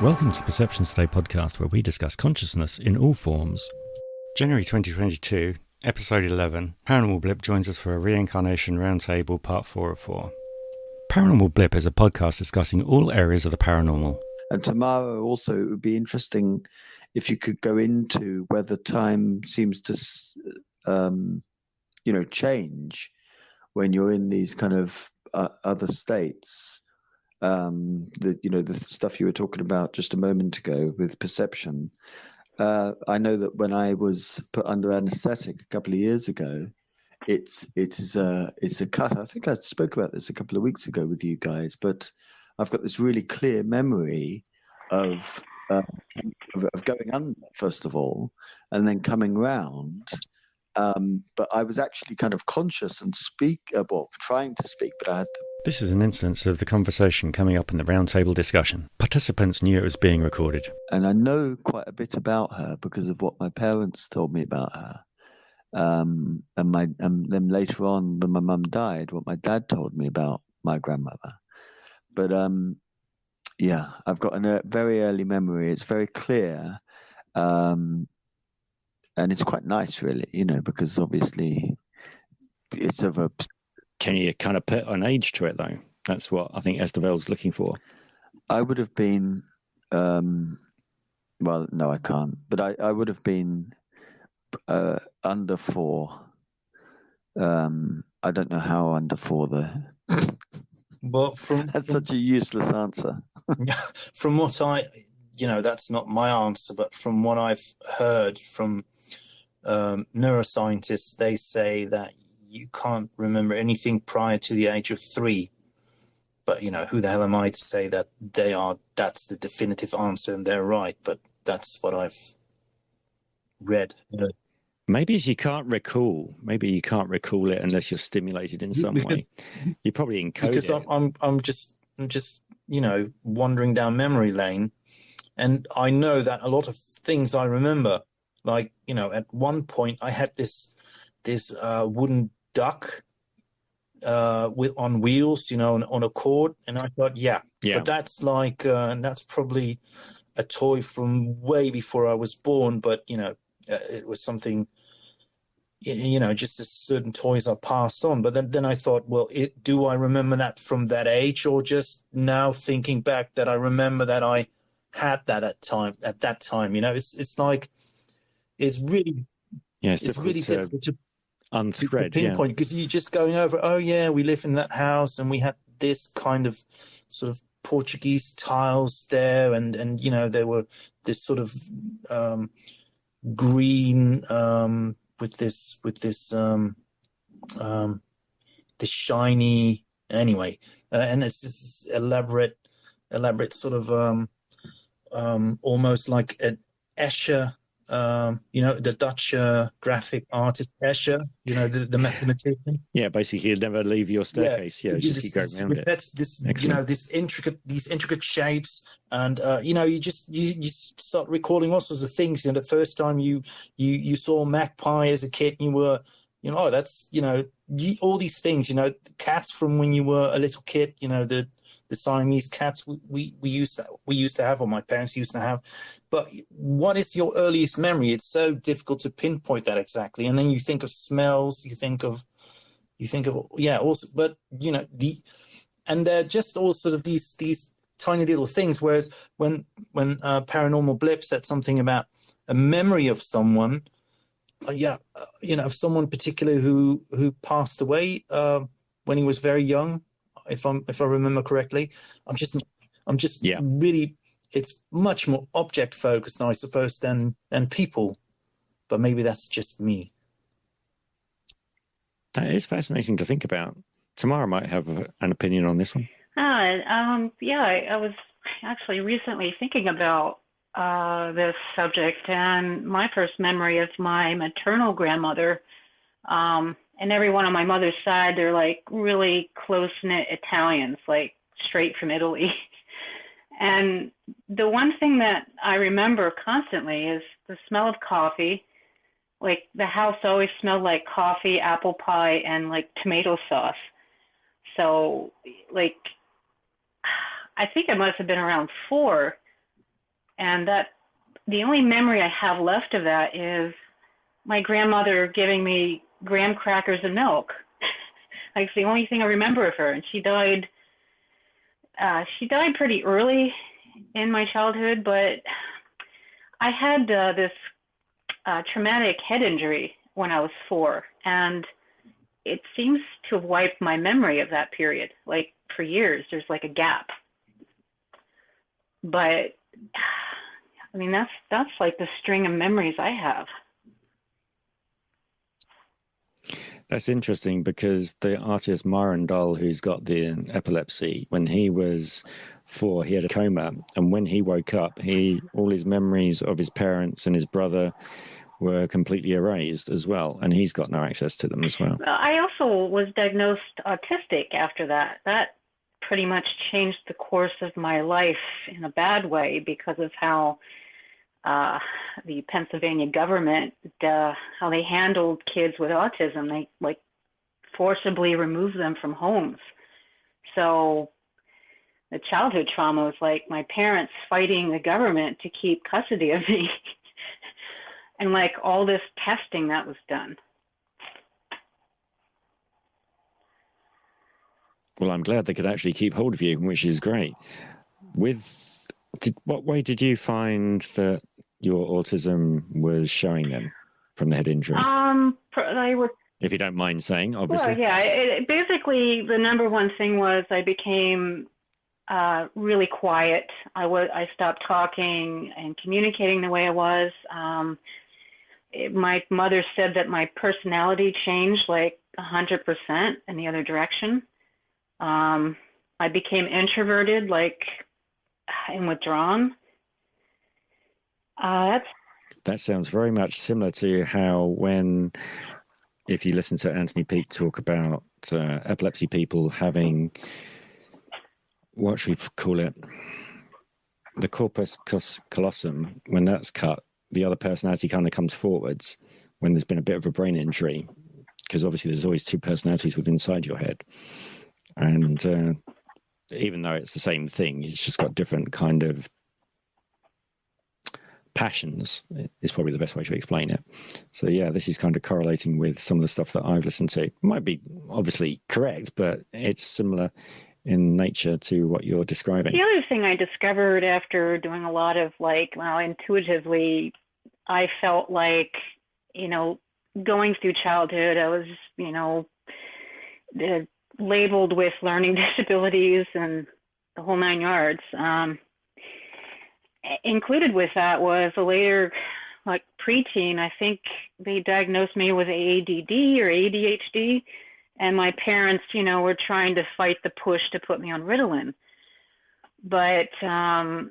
Welcome to the Perceptions Today podcast, where we discuss consciousness in all forms. January 2022, episode 11, Paranormal Blip joins us for a Reincarnation Roundtable part 4 of 4. Paranormal Blip is a podcast discussing all areas of the paranormal. And tomorrow also, it would be interesting if you could go into whether time seems to, change when you're in these kind of other states. The stuff you were talking about just a moment ago with perception. I know that when I was put under anesthetic a couple of years ago, it's a cut. I think I spoke about this a couple of weeks ago with you guys, but I've got this really clear memory of going under first of all, and then coming round. But I was actually kind of conscious and trying to speak, but I had to. This is an instance of the conversation coming up in the roundtable discussion. Participants knew it was being recorded. And I know quite a bit about her because of what my parents told me about her. And then later on, when my mum died, what my dad told me about my grandmother. But I've got a very early memory. It's very clear. And it's quite nice, really, because obviously it's of a... Can you kind of put an age to it, though? That's what I think Estevel's looking for. I would have been... well, no, I can't. But I would have been under 4. I don't know how under 4 there. But that's such a useless answer. From what that's not my answer, but from what I've heard from neuroscientists, they say that you can't remember anything prior to the age of 3. But, who the hell am I to say that that's the definitive answer and they're right? But that's what I've read. Maybe you can't recall. Maybe you can't recall it unless you're stimulated in some way. You probably encode because it. I'm just wandering down memory lane, and I know that a lot of things I remember. Like at one point I had this wooden duck on wheels, on a cord, and I thought, yeah. But that's like that's probably a toy from way before I was born. But it was something. Just as certain toys are passed on. But then I thought, well, do I remember that from that age, or just now thinking back that I remember that I had that at that time? It's like it's really difficult to unthread, to pinpoint, because you're just going over. Oh yeah, we live in that house, and we had this kind of sort of Portuguese tiles there, and there were this sort of green. With this shiny anyway, and it's this elaborate sort of almost like an Escher, the Dutch graphic artist Escher, the mathematician. Yeah, basically you'd never leave your staircase. Yeah, just keep going around it. That's this, Excellent. these intricate shapes, and you start recalling all sorts of things. The first time you saw magpie as a kid, and you were, that's all these things. Cats from when you were a little kid. The Siamese cats we used to have, or my parents used to have. But what is your earliest memory? It's so difficult to pinpoint that exactly. And then you think of smells, you think of also, but and they're just all sort of these tiny little things. Whereas when Paranormal Blip said something about a memory of someone, of someone particular who passed away when he was very young. If I remember correctly, I'm just really, it's much more object focused, I suppose, than people. But maybe that's just me. That is fascinating to think about. Tamara might have an opinion on this one. I was actually recently thinking about this subject, and my first memory of my maternal grandmother. And everyone on my mother's side, they're like really close-knit Italians, like straight from Italy. And the one thing that I remember constantly is the smell of coffee. Like the house always smelled like coffee, apple pie, and like tomato sauce. So like, I think I must have been around 4 And that the only memory I have left of that is my grandmother giving me graham crackers and milk. Like, it's the only thing I remember of her. And she died pretty early in my childhood, but I had this traumatic head injury when I was 4, and it seems to have wiped my memory of that period. Like, for years, there's like a gap. But I mean, that's like the string of memories I have. That's interesting, because the artist Meyer, who's got the epilepsy, when he was 4, he had a coma, and when he woke up, all his memories of his parents and his brother were completely erased as well, and he's got no access to them as well. I also was diagnosed autistic after that. That pretty much changed the course of my life in a bad way, because of how the Pennsylvania government, how they handled kids with autism. They like forcibly removed them from homes. So the childhood trauma was like my parents fighting the government to keep custody of me. And like all this testing that was done. Well, I'm glad they could actually keep hold of you, which is great. What way did you find that your autism was showing then from the head injury? If you don't mind saying, obviously. Well, yeah. Basically, the number one thing was I became really quiet. I stopped talking and communicating the way I was. My mother said that my personality changed like 100% in the other direction. I became introverted, like, and withdrawn. That sounds very much similar to how if you listen to Anthony Peake talk about epilepsy people having, what should we call it? The corpus callosum, when that's cut, the other personality kind of comes forwards when there's been a bit of a brain injury, because obviously there's always two personalities within inside your head. And even though it's the same thing, it's just got different kind of passions, is probably the best way to explain it. So yeah, this is kind of correlating with some of the stuff that I've listened to. It might be obviously correct, but it's similar in nature to what you're describing. The other thing I discovered after doing a lot of intuitively, I felt like, going through childhood, I was, labeled with learning disabilities and the whole 9 yards. Included with that was a later, preteen, I think they diagnosed me with ADD or ADHD. And my parents, were trying to fight the push to put me on Ritalin. But, later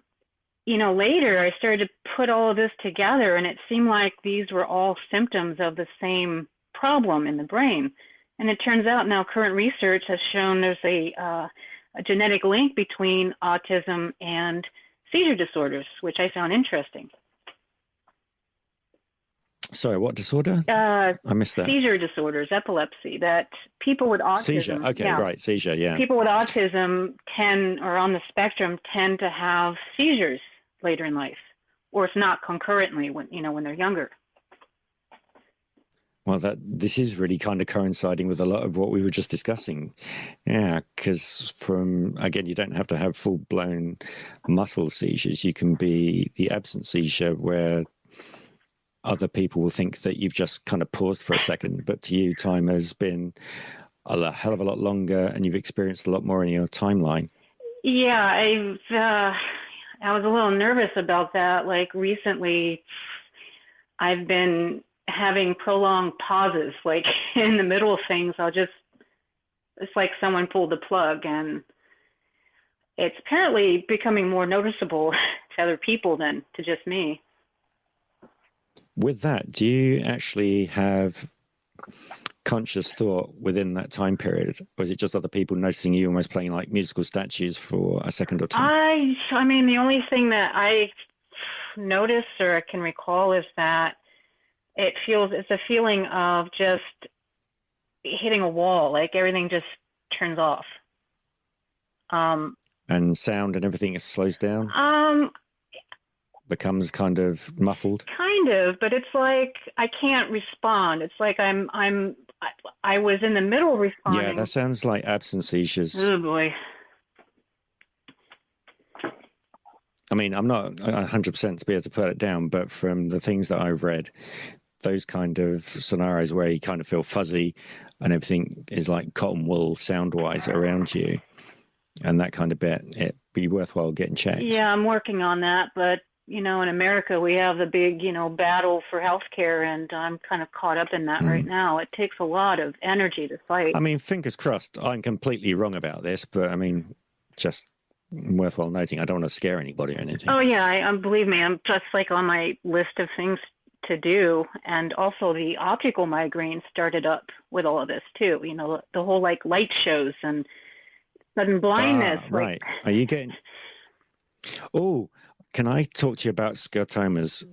I started to put all of this together, and it seemed like these were all symptoms of the same problem in the brain. And it turns out now current research has shown there's a genetic link between autism and seizure disorders, which I found interesting. Sorry, what disorder? I missed that. Seizure disorders, epilepsy, that people with autism. Seizure, okay, yeah. Right, seizure, yeah. People with autism or on the spectrum tend to have seizures later in life, or if not concurrently when they're younger. Well, this is really kind of coinciding with a lot of what we were just discussing. Yeah, because you don't have to have full-blown muscle seizures. You can be the absent seizure where other people will think that you've just kind of paused for a second, but to you, time has been a hell of a lot longer, and you've experienced a lot more in your timeline. Yeah, I was a little nervous about that. Like recently, I've been having prolonged pauses, like in the middle of things. It's like someone pulled the plug, and it's apparently becoming more noticeable to other people than to just me. With that, do you actually have conscious thought within that time period, or is it just other people noticing you almost playing like musical statues for a second or two? I mean, the only thing that I notice or can recall is that it's a feeling of just hitting a wall, like everything just turns off. And sound and everything slows down? becomes kind of muffled? Kind of, but it's like I can't respond. It's like I was in the middle of responding. Yeah, that sounds like absence seizures. Oh boy. I mean, I'm not 100% to be able to put it down, but from the things that I've read, those kind of scenarios where you kind of feel fuzzy and everything is like cotton wool sound-wise around you, and that kind of bit, it'd be worthwhile getting checked. Yeah, I'm working on that, but in America we have the big, battle for healthcare, and I'm kind of caught up in that right now. It takes a lot of energy to fight. I mean, fingers crossed. I'm completely wrong about this, but I mean, just worthwhile noting. I don't want to scare anybody or anything. Oh yeah, I believe me, I'm just like on my list of things to do, and also the optical migraine started up with all of this too. The whole like light shows and sudden blindness. Right. Are you getting? Oh, can I talk to you about scotomas?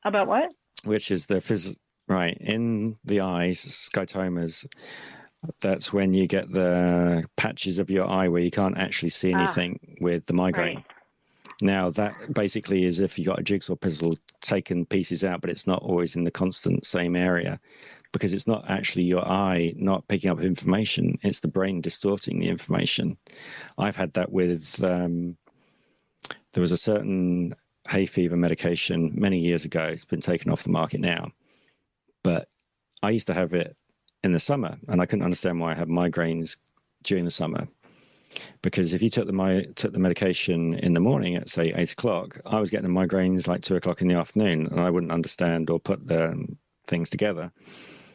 About what? Which is right in the eyes, scotomas. That's when you get the patches of your eye where you can't actually see anything with the migraine. Right. Now, that basically is if you got a jigsaw puzzle taken pieces out, but it's not always in the constant same area, because it's not actually your eye not picking up information. It's the brain distorting the information. I've had that with, there was a certain hay fever medication many years ago. It's been taken off the market now. But I used to have it in the summer, and I couldn't understand why I had migraines during the summer. Because if you took the medication in the morning at, say, 8 o'clock, I was getting the migraines like 2 o'clock in the afternoon, and I wouldn't understand or put the things together.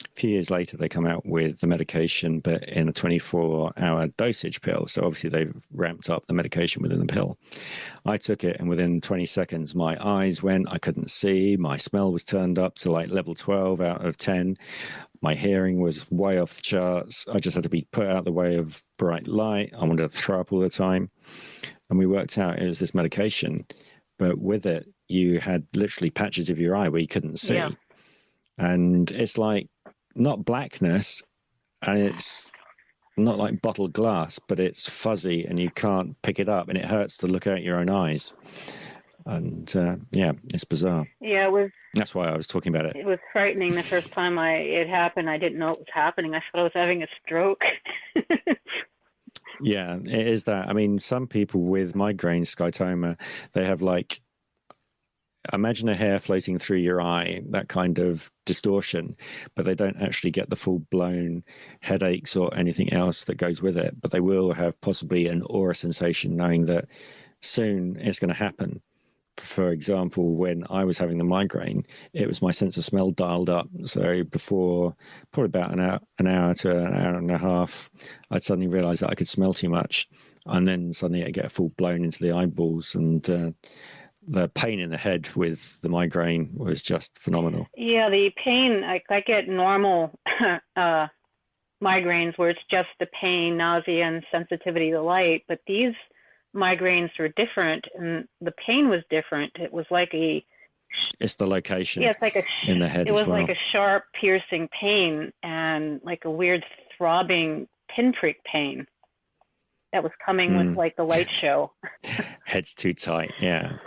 A few years later, they come out with the medication, but in a 24-hour dosage pill. So obviously, they've ramped up the medication within the pill. I took it, and within 20 seconds, my eyes went. I couldn't see. My smell was turned up to like level 12 out of 10. My hearing was way off the charts. I just had to be put out of the way of bright light. I wanted to throw up all the time. And we worked out it was this medication. But with it, you had literally patches of your eye where you couldn't see. Yeah. And it's like not blackness, and it's not like bottled glass, but it's fuzzy and you can't pick it up, and it hurts to look out your own eyes. And yeah, it's bizarre. Yeah, it was. That's why I was talking about it. It was frightening the first time it happened. I didn't know it was happening. I thought I was having a stroke. Yeah, it is that. I mean, some people with migraine, scotoma, they have like, imagine a hair floating through your eye, that kind of distortion, but they don't actually get the full-blown headaches or anything else that goes with it. But they will have possibly an aura sensation, knowing that soon it's going to happen. For example, when I was having the migraine, it was my sense of smell dialed up. So before probably about an hour to an hour and a half, I'd suddenly realized that I could smell too much. And then suddenly I get full blown into the eyeballs, and the pain in the head with the migraine was just phenomenal. Yeah, the pain, I get normal migraines where it's just the pain, nausea, and sensitivity to light. But these migraines were different, and the pain was different. It was like it's the location. Yeah, it's like in the head. It was as well. like a sharp, piercing pain, and like a weird throbbing pinprick pain that was coming with like the light show. Head's too tight. Yeah.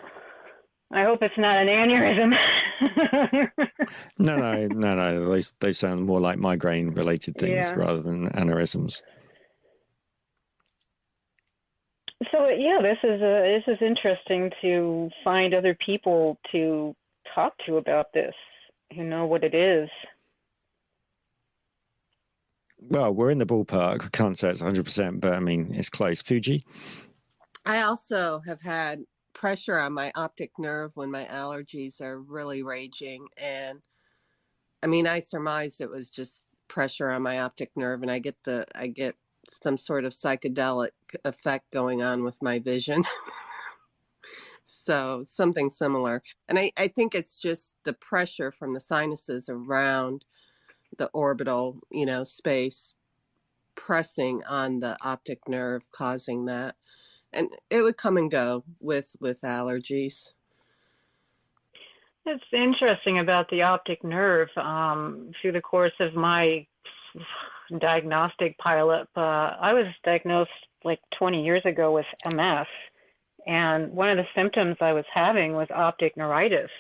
I hope it's not an aneurysm. No. They sound more like migraine-related things rather than aneurysms. So yeah, this is interesting to find other people to talk to about this who know what it is. Well, we're in the ballpark. I can't say it's 100%, but I mean it's close. Fuji? I also have had pressure on my optic nerve when my allergies are really raging, and I mean I surmised it was just pressure on my optic nerve, and I get some sort of psychedelic effect going on with my vision. So something similar. And I think it's just the pressure from the sinuses around the orbital, space pressing on the optic nerve causing that. And it would come and go with allergies. It's interesting about the optic nerve. Through the course of my diagnostic pileup, I was diagnosed like 20 years ago with MS, And one of the symptoms I was having was optic neuritis,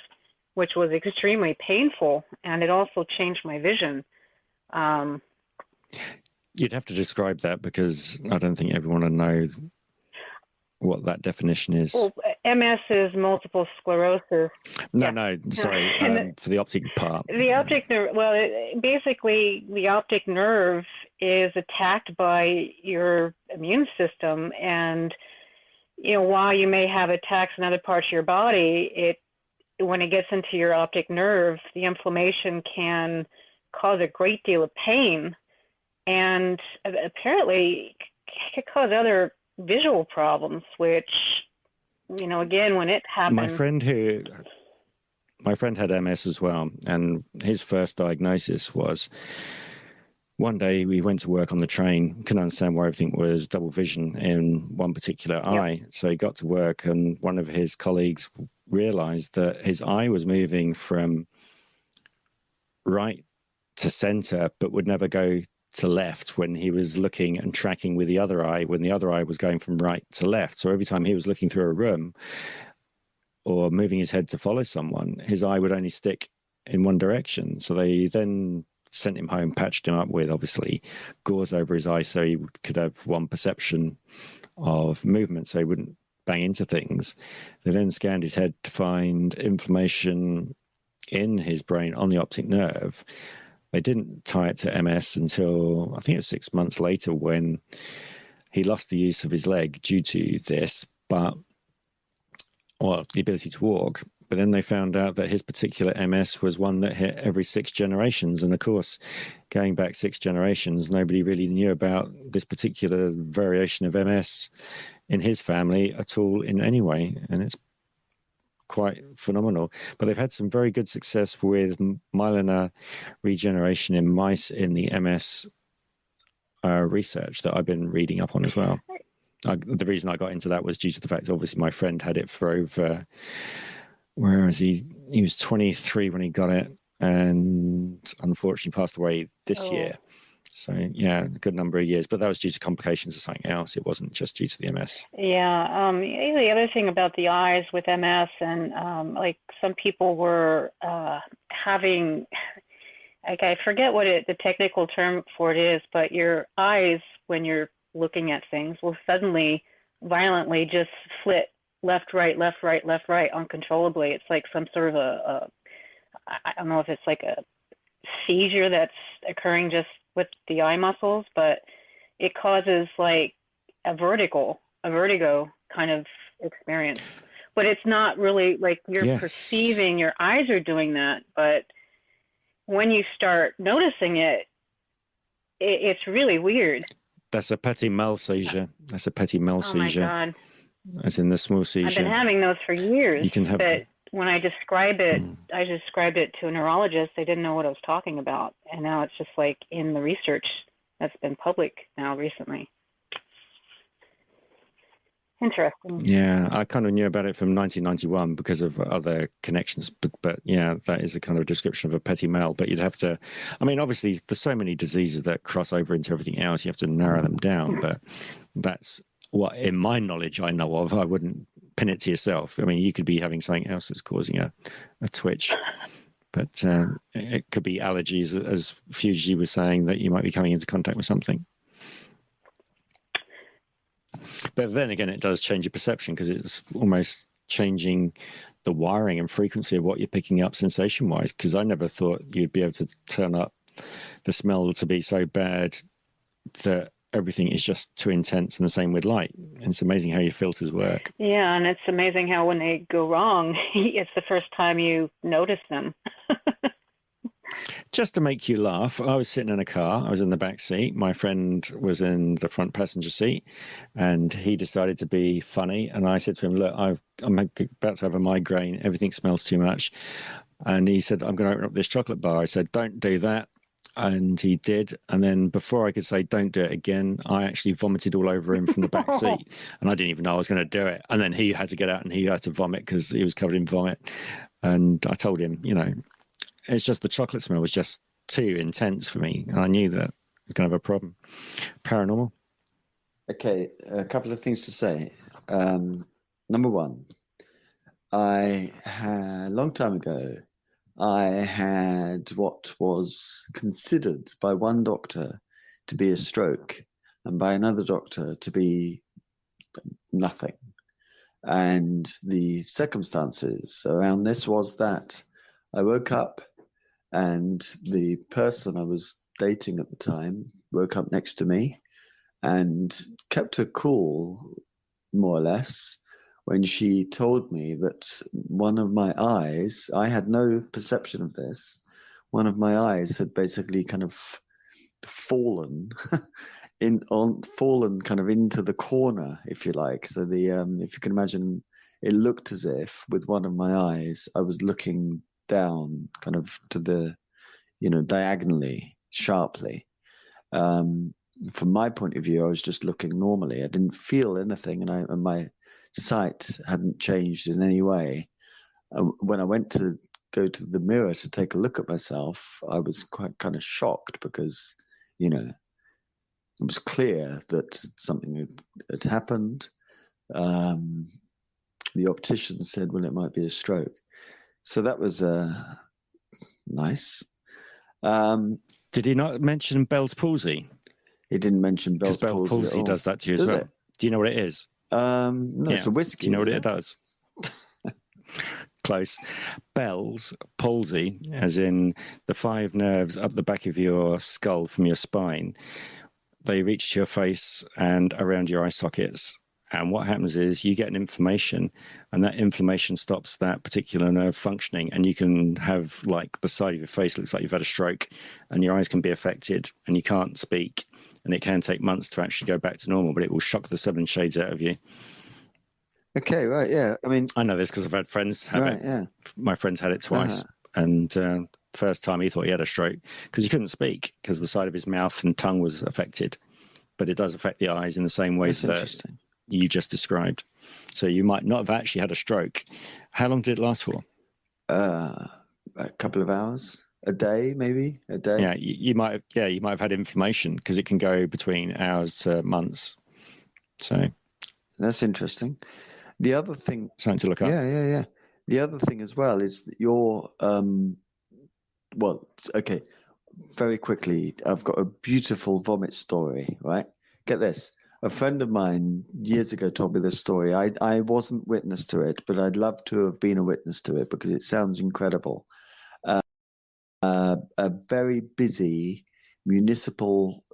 which was extremely painful, and it also changed my vision. You'd have to describe that, because I don't think everyone will know what that definition is. Well, MS is multiple sclerosis. No, sorry, for the optic part. The optic nerve, basically the optic nerve is attacked by your immune system, and while you may have attacks in other parts of your body, when it gets into your optic nerve, the inflammation can cause a great deal of pain, and apparently could cause other visual problems, which, again, when it happened. My friend had MS as well, and his first diagnosis was, one day we went to work on the train, couldn't understand why everything was double vision in one particular eye. So he got to work, and one of his colleagues realized that his eye was moving from right to center, but would never go to left when he was looking and tracking with the other eye, when the other eye was going from right to left. So every time he was looking through a room or moving his head to follow someone, his eye would only stick in one direction. So they then sent him home, patched him up with, obviously, gauze over his eye so he could have one perception of movement, so he wouldn't bang into things. They then scanned his head to find inflammation in his brain on the optic nerve. They didn't tie it to MS until, I think it was 6 months later, when he lost the use of his leg due to this, the ability to walk. But then they found out that his particular MS was one that hit every 6 generations. And of course, going back 6 generations, nobody really knew about this particular variation of MS in his family at all in any way. And it's quite phenomenal. But they've had some very good success with myelin regeneration in mice in the MS research that I've been reading up on as well. The reason I got into that was due to the fact, obviously, my friend had it for over, where is he? He was 23 when he got it, and unfortunately passed away this year. So, yeah, a good number of years. But that was due to complications of something else. It wasn't just due to the MS. Yeah. The other thing about the eyes with MS, and some people were having, I forget what the technical term for it is, but your eyes, when you're looking at things, will suddenly violently just flit left, right, left, right, left, right uncontrollably. It's like some sort of I don't know if it's like a seizure that's occurring just with the eye muscles, but it causes like a vertigo kind of experience. But it's not really like you're perceiving your eyes are doing that. But when you start noticing it, it's really weird. That's a petit mal seizure. Oh my God. As in the small seizure. I've been having those for years. You can have. But when I describe it, I described it to a neurologist. They didn't know what I was talking about. And now it's just like in the research that's been public now recently. Interesting. Yeah, I kind of knew about it from 1991 because of other connections. But yeah, that is a kind of description of a petit mal. But you'd have to, I mean, obviously, there's so many diseases that cross over into everything else. You have to narrow them down. But that's what, in my knowledge, I know of. I wouldn't pin it to yourself. I mean, you could be having something else that's causing a twitch. But it could be allergies, as Fuji was saying, that you might be coming into contact with something. But then again, it does change your perception, because it's almost changing the wiring and frequency of what you're picking up sensation-wise, because I never thought you'd be able to turn up the smell to be so bad that everything is just too intense, and the same with light. And it's amazing how your filters work. Yeah, and it's amazing how when they go wrong, it's the first time you notice them. Just to make you laugh, I was sitting in a car. I was in the back seat. My friend was in the front passenger seat, and he decided to be funny. And I said to him, look, I'm about to have a migraine. Everything smells too much. And he said, I'm going to open up this chocolate bar. I said, don't do that. And he did. And then before I could say, don't do it again, I actually vomited all over him from the back seat. And I didn't even know I was going to do it. And then he had to get out and he had to vomit because he was covered in vomit. And I told him, it's just the chocolate smell was just too intense for me. And I knew that I was going to have a problem. Paranormal. Okay, a couple of things to say. number one, a long time ago, I had what was considered by one doctor to be a stroke and by another doctor to be nothing. And the circumstances around this was that I woke up and the person I was dating at the time woke up next to me and kept her cool, more or less, when she told me that one of my eyes, I had no perception of this, one of my eyes had basically kind of fallen fallen kind of into the corner, if you like. So the if you can imagine, it looked as if with one of my eyes I was looking down kind of to the, diagonally, sharply. From my point of view, I was just looking normally. I didn't feel anything, and my sight hadn't changed in any way. When I went to go to the mirror to take a look at myself, I was quite kind of shocked because, it was clear that something had happened. The optician said, well, it might be a stroke. So that was nice. Did he not mention Bell's palsy? He didn't mention Bell's palsy. Bell's palsy does that to you as well. It? Do you know what it is? No, yeah. It's a whiskey. Do you know what it does? Close. Bell's palsy, as in the 5 nerves up the back of your skull from your spine, they reach to your face and around your eye sockets. And what happens is you get an inflammation, and that inflammation stops that particular nerve functioning, and you can have, like, the side of your face looks like you've had a stroke, and your eyes can be affected, and you can't speak, and it can take months to actually go back to normal, but it will shock the 7 shades out of you. Okay, right, yeah. I mean, I know this because I've had friends have it. Yeah. My friend's had it twice, and first time he thought he had a stroke because he couldn't speak because the side of his mouth and tongue was affected, but it does affect the eyes in the same way that you just described. So you might not have actually had a stroke. How long did it last for? A couple of hours, a day, maybe a day. Yeah, you might have had inflammation because it can go between hours to months. So that's interesting. The other thing, something to look up. Yeah. The other thing as well is that you're, okay. Very quickly, I've got a beautiful vomit story. Right, get this. A friend of mine years ago told me this story. I wasn't witness to it, but I'd love to have been a witness to it because it sounds incredible. A very busy municipal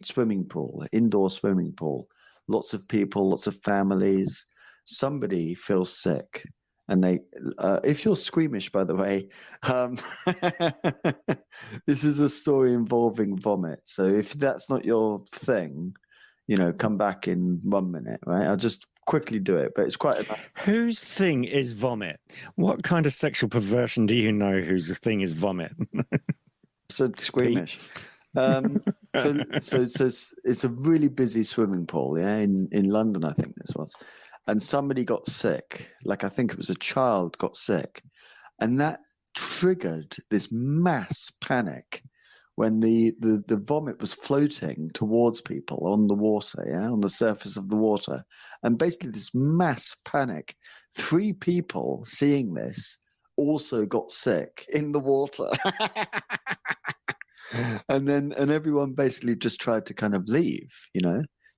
swimming pool, indoor swimming pool. Lots of people, lots of families. Somebody feels sick, and they. If you're squeamish, by the way, this is a story involving vomit. So if that's not your thing, come back in 1 minute, right? I'll just quickly do it, but it's quite Whose thing is vomit? What kind of sexual perversion do you know whose thing is vomit? So squeamish. So it's a really busy swimming pool, yeah, in London, I think this was. And somebody got sick, like I think it was a child got sick. And that triggered this mass panic when the vomit was floating towards people on the water, yeah, on the surface of the water. And basically this mass panic, 3 people seeing this also got sick in the water. And everyone basically just tried to kind of leave,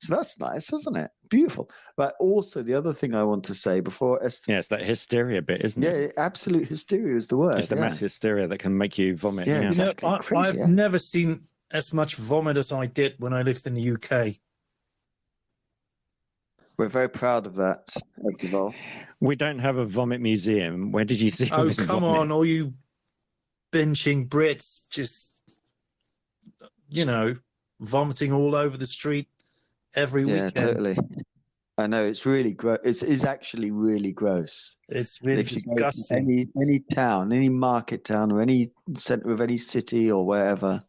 So that's nice, isn't it? Beautiful. But also the other thing I want to say before it's that hysteria bit, isn't it? Yeah, absolute hysteria is the word. It's the mass hysteria that can make you vomit. Yeah, exactly. I've never seen as much vomit as I did when I lived in the UK. We're very proud of that. We don't have a vomit museum. Where did you see all this come vomit? on, all you benching Brits just, vomiting all over the street every weekend. Yeah, totally. I know, it's really gross. It's actually really gross. It's really disgusting. Any town, any market town, or any centre of any city or wherever,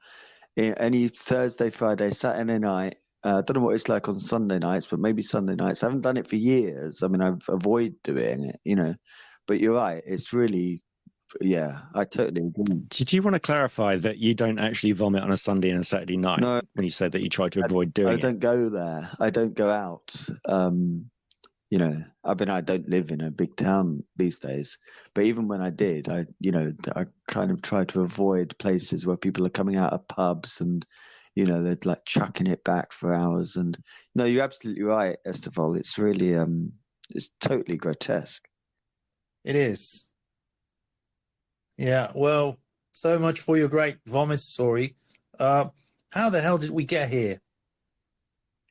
any Thursday, Friday, Saturday night. I don't know what it's like on Sunday nights, but maybe Sunday nights. I haven't done it for years. I mean, I've avoided doing it, But you're right. It's really, yeah, I totally agree. Did you want to clarify that you don't actually vomit on a Sunday and a Saturday night? No, when you said that you try to avoid doing it. I don't go there. I don't go out. I mean, I don't live in a big town these days, but even when I did, I kind of try to avoid places where people are coming out of pubs and, they're like chucking it back for hours. And no, you're absolutely right, Esteval. It's really, it's totally grotesque. It is. Yeah. Well, so much for your great vomit story. How the hell did we get here?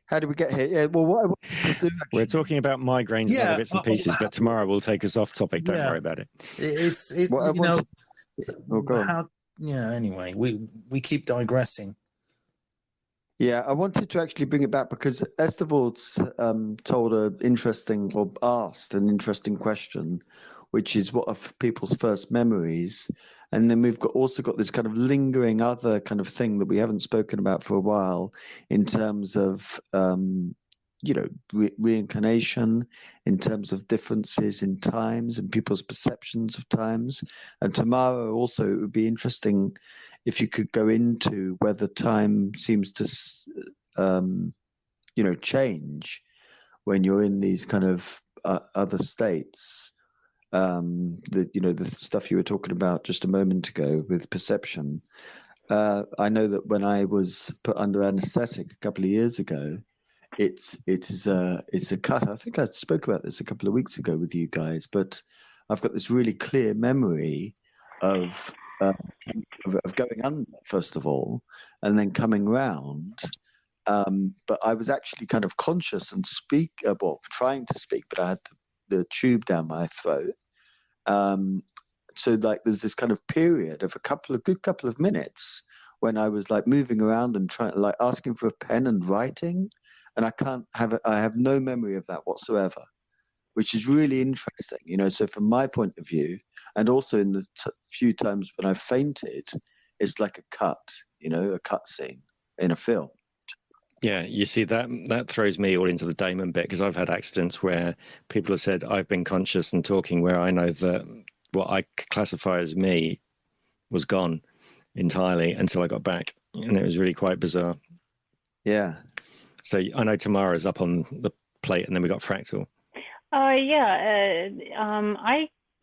How did we get here? Yeah, well, what I wanted to do... We're talking about migraines and other bits and pieces, but tomorrow we'll take us off topic. Don't worry about it. Anyway, we keep digressing. Yeah, I wanted to actually bring it back because Esteval's asked an interesting question, which is what are people's first memories? And then we've also got this kind of lingering other kind of thing that we haven't spoken about for a while in terms of, reincarnation, in terms of differences in times and people's perceptions of times. And tomorrow also, it would be interesting if you could go into whether time seems to, change when you're in these kind of other states. The stuff you were talking about just a moment ago with perception. I know that when I was put under anesthetic a couple of years ago, it's a cut. I think I spoke about this a couple of weeks ago with you guys, but I've got this really clear memory of going under, first of all, and then coming round. But I was actually kind of conscious and trying to speak, but I had the tube down my throat. So like there's this kind of period of a good couple of minutes when I was like moving around and trying, like asking for a pen and writing, and I have no memory of that whatsoever, which is really interesting, So from my point of view, and also in the few times when I fainted, it's like a cut, a cut scene in a film. Yeah, you see, that throws me all into the daemon bit, because I've had accidents where people have said I've been conscious and talking, where I know that what I classify as me was gone entirely until I got back, and it was really quite bizarre. Yeah. So I know Tamara's up on the plate, and then we got Fractal. I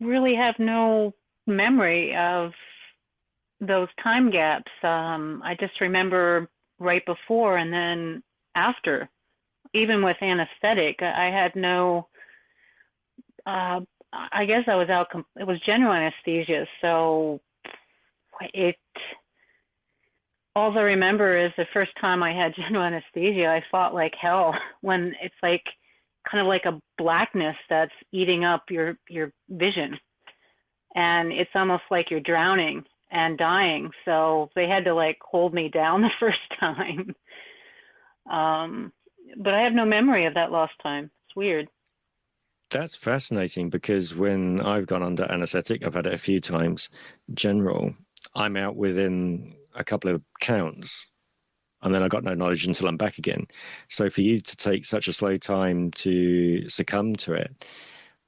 really have no memory of those time gaps. I just remember right before and then after. Even with anesthetic, I had no, I guess I was out, it was general anesthesia, so all I remember is the first time I had general anesthesia, I fought like hell when it's like kind of like a blackness that's eating up your vision. And it's almost like you're drowning and dying. So they had to like hold me down the first time. But I have no memory of that lost time. It's weird. That's fascinating, because when I've gone under anesthetic, I've had it a few times, general, I'm out within a couple of counts, and then I got no knowledge until I'm back again. So for you to take such a slow time to succumb to it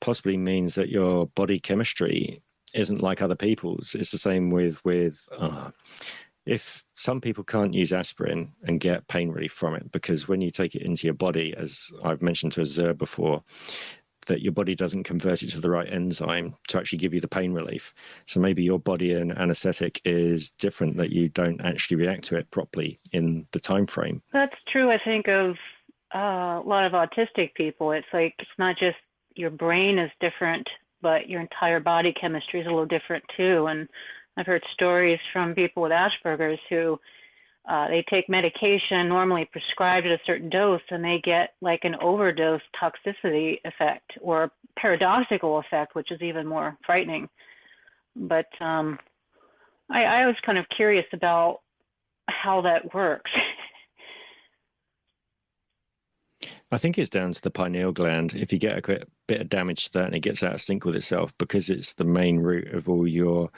possibly means that your body chemistry isn't like other people's. It's the same with if some people can't use aspirin and get pain relief from it, because when you take it into your body, as I've mentioned to Azur before, that your body doesn't convert it to the right enzyme to actually give you the pain relief. So maybe your body and anesthetic is different, that you don't actually react to it properly in the time frame. That's true, I think, of a lot of autistic people. It's like, it's not just your brain is different, but your entire body chemistry is a little different too. And I've heard stories from people with Asperger's who they take medication normally prescribed at a certain dose, and they get like an overdose toxicity effect or paradoxical effect, which is even more frightening. But I was kind of curious about how that works. I think it's down to the pineal gland. If you get a bit of damage to that and it gets out of sync with itself, because it's the main route of all your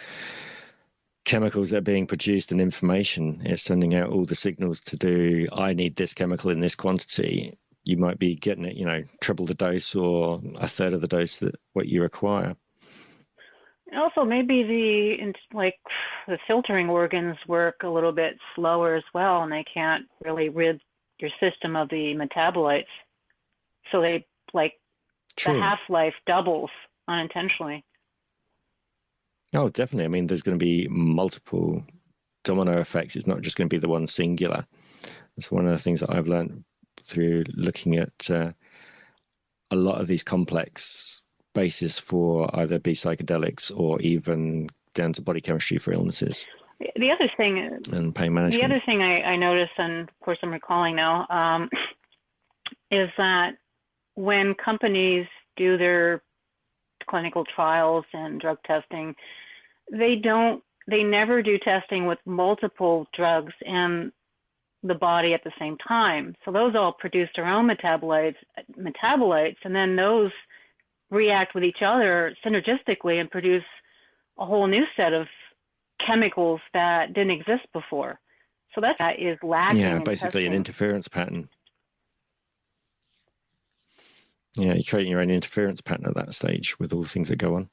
chemicals that are being produced and information, it's sending out all the signals to do, I need this chemical in this quantity. You might be getting it, triple the dose or a third of the dose that what you require. Also, maybe the filtering organs work a little bit slower as well, and they can't really rid your system of the metabolites. So they the half-life doubles unintentionally. Oh, definitely. I mean, there's going to be multiple domino effects. It's not just going to be the one singular. That's one of the things that I've learned through looking at a lot of these complex bases for either be psychedelics or even down to body chemistry for illnesses. The other thing and pain management. The other thing I noticed, and of course I'm recalling now, is that when companies do their clinical trials and drug testing, they never do testing with multiple drugs in the body at the same time. So those all produce their own metabolites, and then those react with each other synergistically and produce a whole new set of chemicals that didn't exist before. So that is lacking. Yeah, basically an interference pattern. Yeah, you're creating your own interference pattern at that stage with all the things that go on.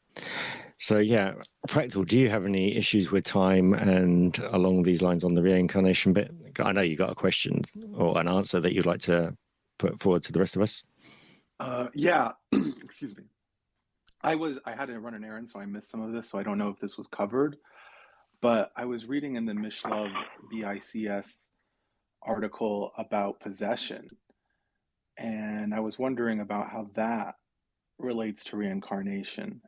So yeah, Fractal, do you have any issues with time and along these lines on the reincarnation bit? I know you got a question or an answer that you'd like to put forward to the rest of us. Yeah, excuse me. I had to run an errand, so I missed some of this, so I don't know if this was covered. But I was reading in the Mishlove BICS article about possession, and I was wondering about how that relates to reincarnation.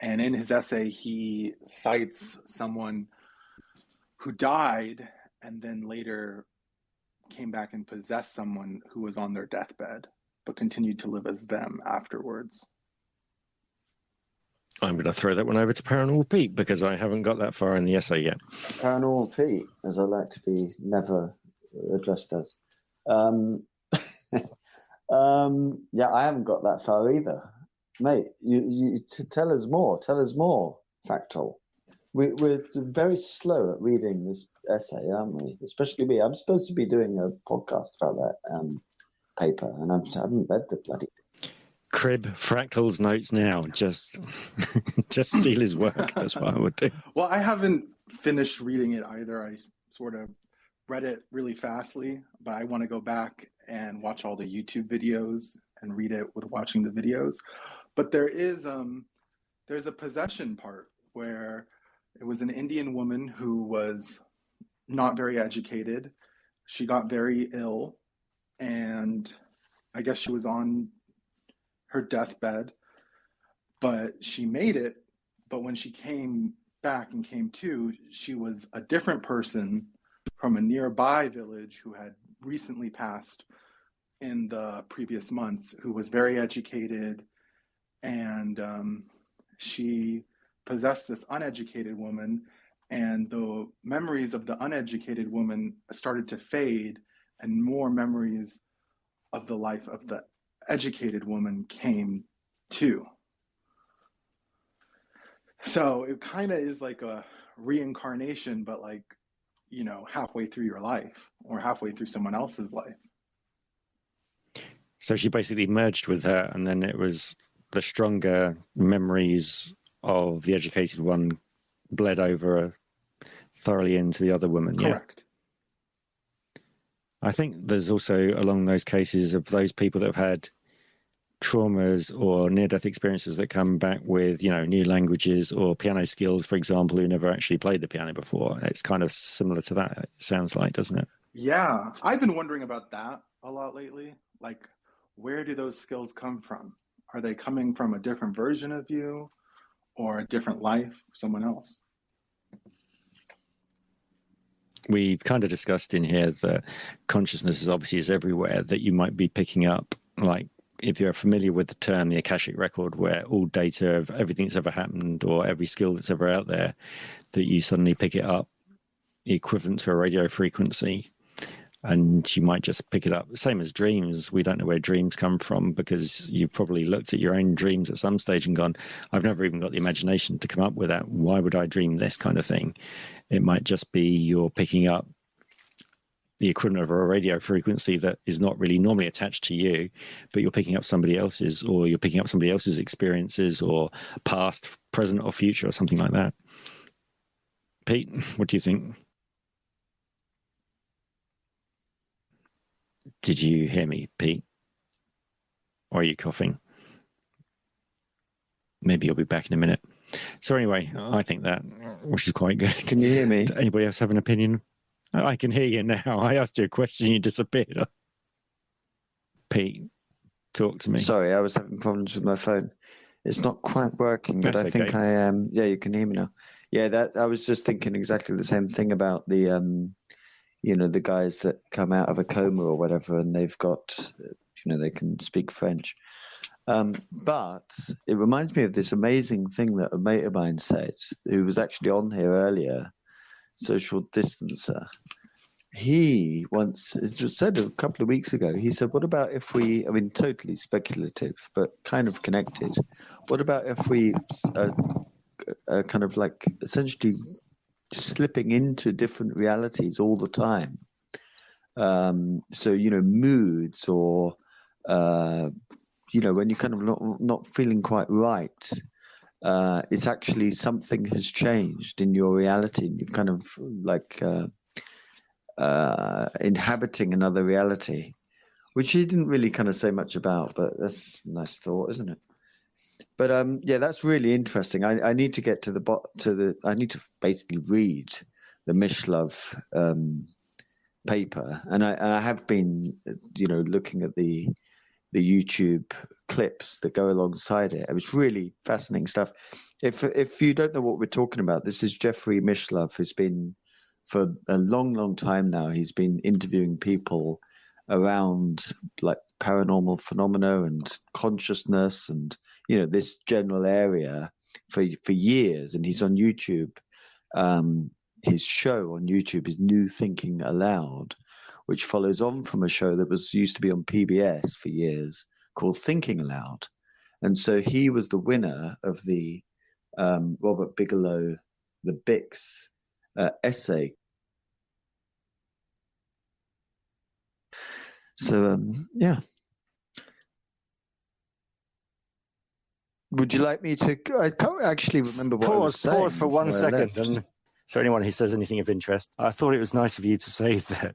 And in his essay, he cites someone who died and then later came back and possessed someone who was on their deathbed, but continued to live as them afterwards. I'm going to throw that one over to Paranormal Peake because I haven't got that far in the essay yet. Paranormal Peake, as I like to be never addressed as. Yeah, I haven't got that far either. Mate, you tell us more. Tell us more, Fractal. We're very slow at reading this essay, aren't we? Especially me. I'm supposed to be doing a podcast about that paper, and I haven't read the bloody thing. Crib Fractal's notes now. Just steal his work. That's what I would do. Well, I haven't finished reading it either. I sort of read it really fastly, but I want to go back and watch all the YouTube videos and read it with watching the videos. But there's a possession part where it was an Indian woman who was not very educated. She got very ill, and I guess she was on her deathbed, but she made it. But when she came back and came to, she was a different person from a nearby village who had recently passed in the previous months, who was very educated, and she possessed this uneducated woman, and the memories of the uneducated woman started to fade, and more memories of the life of the educated woman came too. So it kind of is like a reincarnation, but like, you know, halfway through your life or halfway through someone else's life. So she basically merged with her, and then it was the stronger memories of the educated one bled over thoroughly into the other woman. Correct. Yeah. I think there's also along those cases of those people that have had traumas or near-death experiences that come back with, you know, new languages or piano skills, for example, who never actually played the piano before. It's kind of similar to that, it sounds like, doesn't it? Yeah, I've been wondering about that a lot lately. Like, where do those skills come from? Are they coming from a different version of you or a different life, someone else? We've kind of discussed in here that consciousness is everywhere, that you might be picking up, like, if you're familiar with the term, the Akashic record, where all data of everything that's ever happened or every skill that's ever out there, that you suddenly pick it up, equivalent to a radio frequency, and you might just pick it up. Same as dreams. We don't know where dreams come from because you've probably looked at your own dreams at some stage and gone, I've never even got the imagination to come up with that. Why would I dream this kind of thing? It might just be you're picking up the equivalent of a radio frequency that is not really normally attached to you, but you're picking up somebody else's, or you're picking up somebody else's experiences or past, present, or future, or something like that. Pete, what do you think? Did you hear me, Pete? Or are you coughing? maybe he'll be back in a minute. So anyway, I think that, which is quite good. Can you hear me? Does anybody else have an opinion? I can hear you now. I asked you a question, you disappeared. Pete, talk to me. Sorry, I was having problems with my phone. It's not quite working, but That's I think okay. I am. Yeah, you can hear me now. Yeah, that I was just thinking exactly the same thing about the, the guys that come out of a coma or whatever, and they've got, they can speak French. But it reminds me of this amazing thing that a mate of mine said, who was actually on here earlier, social distancer. He once said a couple of weeks ago, he said, what about if we, totally speculative, but kind of connected. What about if we kind of like essentially slipping into different realities all the time? So, moods or, when you're kind of not feeling quite right, it's actually something has changed in your reality. And you've kind of like inhabiting another reality, which he didn't really kind of say much about, but that's a nice thought, isn't it? But yeah, that's really interesting. I need to get I need to basically read the Mishlove paper, and I have been, looking at the YouTube clips that go alongside it. It was really fascinating stuff. If you don't know what we're talking about, this is Jeffrey Mishlove, who's been for a long, long time now. He's been interviewing people around like paranormal phenomena and consciousness and this general area for years, and he's on YouTube. His show on YouTube is New Thinking Aloud, which follows on from a show that used to be on PBS for years called Thinking Aloud. And so he was the winner of the Robert Bigelow, the Bix essay. So, yeah. Would you like me to? I can't actually remember what I was saying. Pause for 1 second. And so anyone who says anything of interest, I thought it was nice of you to say that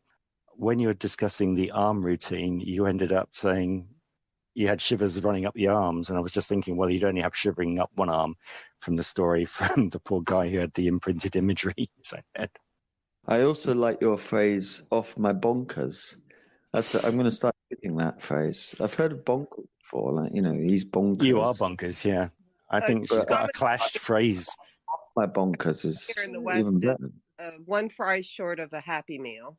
when you were discussing the arm routine, you ended up saying you had shivers running up the arms. And I was just thinking, well, you'd only have shivering up one arm from the story from the poor guy who had the imprinted imagery. I also like your phrase, off my bonkers. I'm going to start using that phrase. I've heard of bonkers before, like, he's bonkers. You are bonkers, yeah. I think she's got a clashed phrase. My bonkers is here in the West, even better. One fry short of a Happy Meal.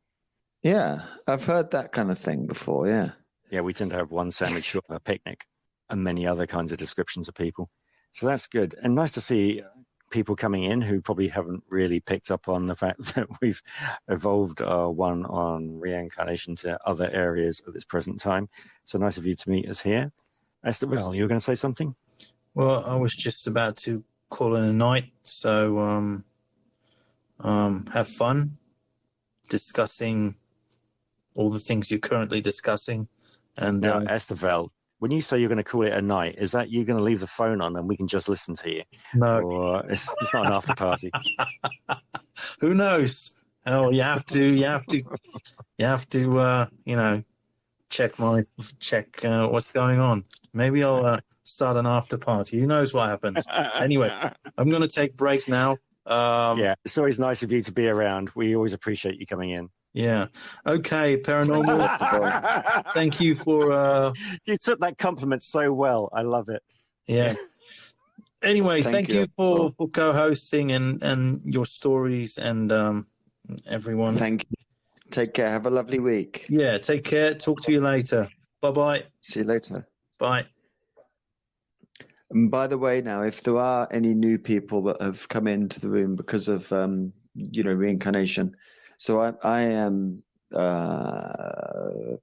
Yeah, I've heard that kind of thing before, yeah. Yeah, we tend to have one sandwich short of a picnic and many other kinds of descriptions of people. So that's good. And nice to see people coming in who probably haven't really picked up on the fact that we've evolved our one on reincarnation to other areas at this present time. So nice of you to meet us here. Esther, well, you were going to say something? Well, I was just about to call it a night. So have fun discussing all the things you're currently discussing. And now, Esther, when you say you're going to call it a night, is that you're going to leave the phone on and we can just listen to you? No, or it's not an after party. Who knows? Oh, you have to, check what's going on. Maybe I'll start an after party. Who knows what happens? Anyway, I'm going to take break now. Yeah, it's always nice of you to be around. We always appreciate you coming in. Yeah. Okay, Paranormal. Thank you for... You took that compliment so well. I love it. Yeah. Anyway, thank you for co-hosting and your stories and everyone. Thank you. Take care. Have a lovely week. Yeah, take care. Talk to you later. Bye-bye. See you later. Bye. And by the way, now, if there are any new people that have come into the room because of, reincarnation, so I am a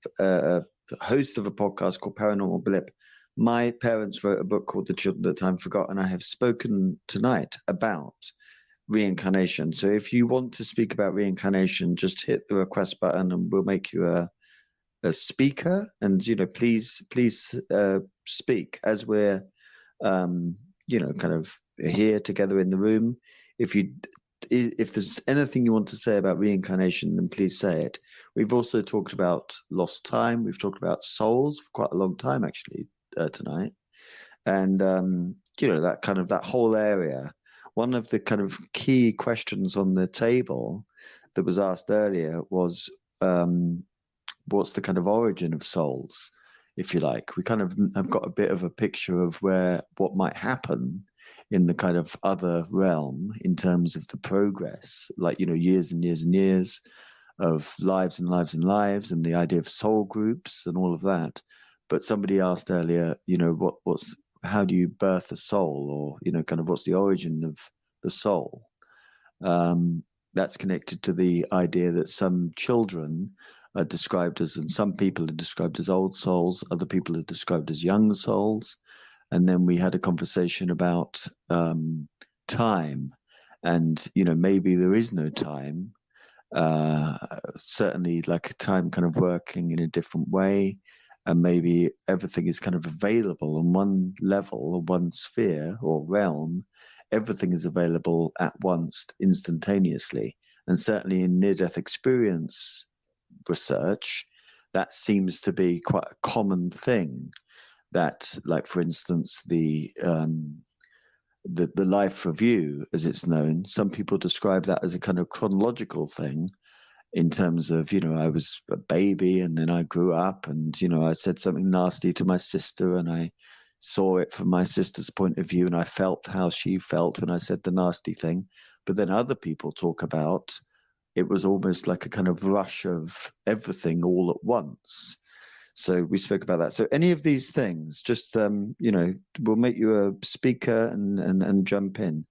host of a podcast called Paranormal Blip. My parents wrote a book called The Children That Time Forgot, and I have spoken tonight about reincarnation. So if you want to speak about reincarnation, just hit the request button and we'll make you a speaker. And, please speak as we're, kind of here together in the room. If there's anything you want to say about reincarnation, then please say it. We've also talked about lost time. We've talked about souls for quite a long time, actually, tonight. And, that whole area. One of the kind of key questions on the table that was asked earlier was, what's the kind of origin of souls, if you like? We kind of have got a bit of a picture of what might happen in the kind of other realm in terms of the progress, like, years and years and years of lives and lives and lives, and the idea of soul groups and all of that. But somebody asked earlier, how do you birth a soul, or, kind of what's the origin of the soul? That's connected to the idea that some children are described as, and some people are described as old souls, other people are described as young souls. And then we had a conversation about time, and, maybe there is no time, certainly like a time kind of working in a different way. And maybe everything is kind of available on one level or one sphere or realm. Everything is available at once, instantaneously. And certainly in near-death experience research, that seems to be quite a common thing. That, like, for instance, the life review, as it's known, some people describe that as a kind of chronological thing, in terms of, I was a baby and then I grew up, and, I said something nasty to my sister and I saw it from my sister's point of view and I felt how she felt when I said the nasty thing. But then other people talk about it was almost like a kind of rush of everything all at once. So we spoke about that. So any of these things, just, we'll make you a speaker and jump in.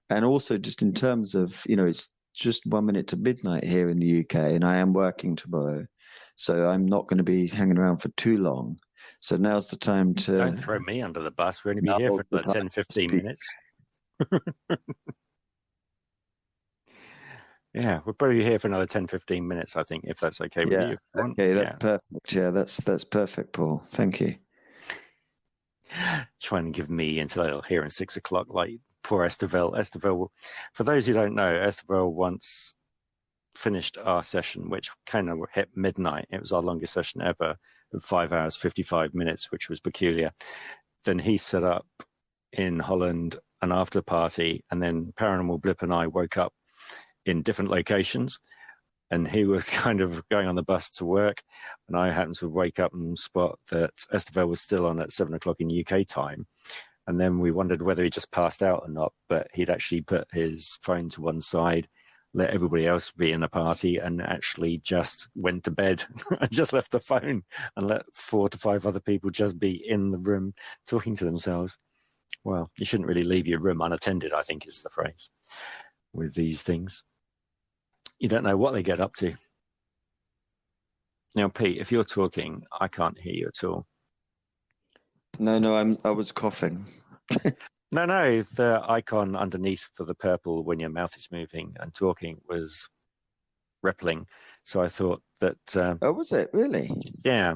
And also just in terms of, it's just 1 minute to midnight here in the UK, and I am working tomorrow, so I'm not going to be hanging around for too long. So now's the time to... Don't throw me under the bus. We're going to be here for about 10, 15 minutes. Yeah, we'll probably be here for another 10, 15 minutes, I think, if that's okay with you. Okay, that's perfect. Yeah, that's perfect, Paul. Thank you. Trying to give me until here at 6 o'clock, like poor Estevelle. Estevelle, for those who don't know, Estevelle once finished our session, which kind of hit midnight. It was our longest session ever, of 5 hours, 55 minutes, which was peculiar. Then he set up in Holland an after party, and then Paranormal Blip and I woke up in different locations, and he was kind of going on the bus to work, and I happened to wake up and spot that Estevelle was still on at 7 o'clock in UK time. And then we wondered whether he just passed out or not, but he'd actually put his phone to one side, let everybody else be in the party, and actually just went to bed and just left the phone and let 4 to 5 other people just be in the room talking to themselves. Well, you shouldn't really leave your room unattended, I think is the phrase with these things. You don't know what they get up to. Now, Pete, if you're talking, I can't hear you at all. No, I was coughing. No, the icon underneath for the purple when your mouth is moving and talking was rippling. So I thought that... oh, was it? Really? Yeah.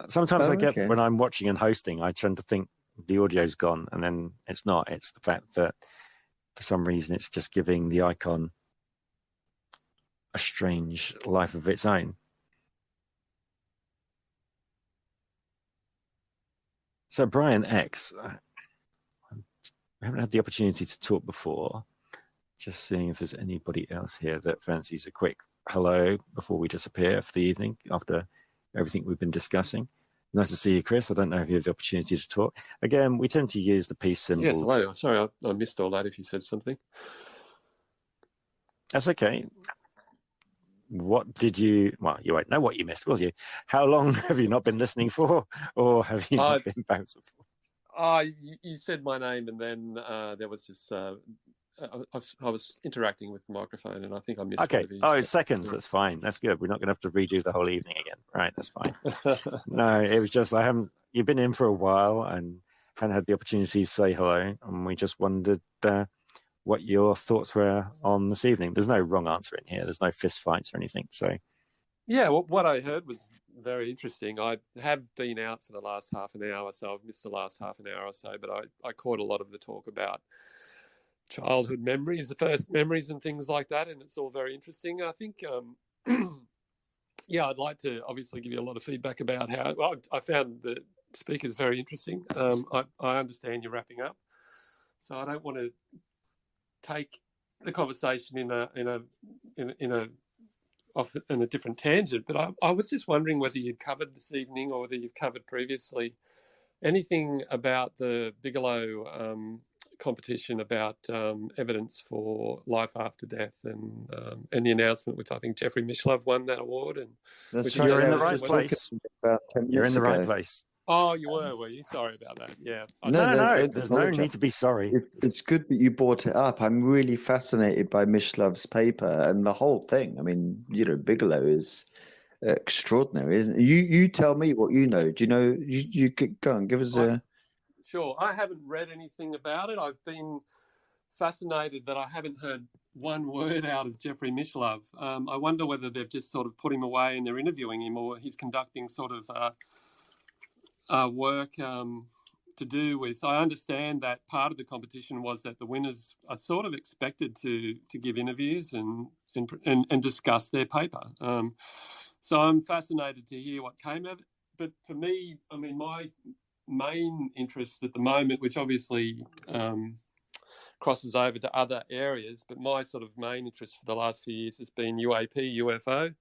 Sometimes I get, okay. When I'm watching and hosting, I tend to think the audio's gone, and then it's not. It's the fact that for some reason it's just giving the icon a strange life of its own. So Brian X, we haven't had the opportunity to talk before. Just seeing if there's anybody else here that fancies a quick hello before we disappear for the evening after everything we've been discussing. Nice to see you, Chris. I don't know if you have the opportunity to talk. Again, we tend to use the peace symbol. Yes, hello. Sorry, I missed all that if you said something. That's okay. What did you... Well, you won't know what you missed, will you? How long have you not been listening for? Or have you not been bounced for? You said my name, and then there was just... I was interacting with the microphone, and I think I missed. Okay. It's seconds. That's fine. That's good. We're not going to have to redo the whole evening again. Right. That's fine. No, it was just you've been in for a while and hadn't had the opportunity to say hello, and we just wondered what your thoughts were on this evening. There's no wrong answer in here. There's no fist fights or anything. So, yeah, well, what I heard was very interesting. I have been out for the last half an hour, so I've missed the last half an hour or so, but I caught a lot of the talk about childhood memories, the first memories and things like that, and it's all very interesting. I think, I'd like to obviously give you a lot of feedback about how I found the speakers very interesting. I understand you're wrapping up. So I don't want to take the conversation in a different tangent. But I was just wondering whether you'd covered this evening, or whether you've covered previously, anything about the Bigelow competition about evidence for life after death, and the announcement, which I think Jeffrey Mishlove won that award. And That's You're right. in I the was right just place. talking about 10 You're in minutes the right ago. place. oh, you were you? Sorry about that. Yeah. No, don't There's no apologise. need to be sorry. It's good that you brought it up. I'm really fascinated by Mishlov's paper and the whole thing. I mean, Bigelow is extraordinary, isn't it? You tell me what you know. Do you know? You could go and give us a. Sure. I haven't read anything about it. I've been fascinated that I haven't heard one word out of Jeffrey Mishlove. I wonder whether they've just sort of put him away and they're interviewing him, or he's conducting sort of work to do with. I understand that part of the competition was that the winners are sort of expected to give interviews and discuss their paper. So I'm fascinated to hear what came of it. But for me, I mean, my main interest at the moment, which obviously crosses over to other areas, but my sort of main interest for the last few years has been UAP, UFO.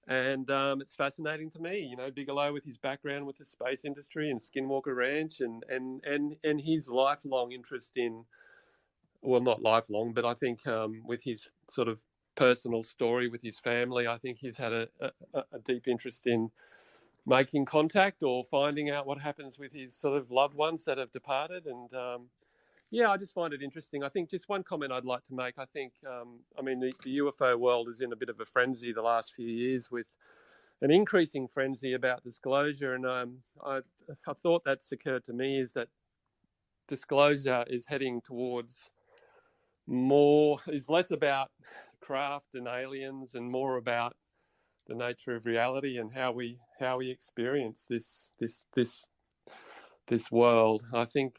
And it's fascinating to me, Bigelow with his background with the space industry and Skinwalker Ranch, and his lifelong interest in, well, not lifelong, but I think with his sort of personal story with his family, I think he's had a deep interest in making contact or finding out what happens with his sort of loved ones that have departed. And I just find it interesting. I think just one comment I'd like to make, I think, the UFO world is in a bit of a frenzy the last few years, with an increasing frenzy about disclosure. And I thought that's occurred to me, is that disclosure is heading towards is less about craft and aliens and more about the nature of reality and how we experience this world. I think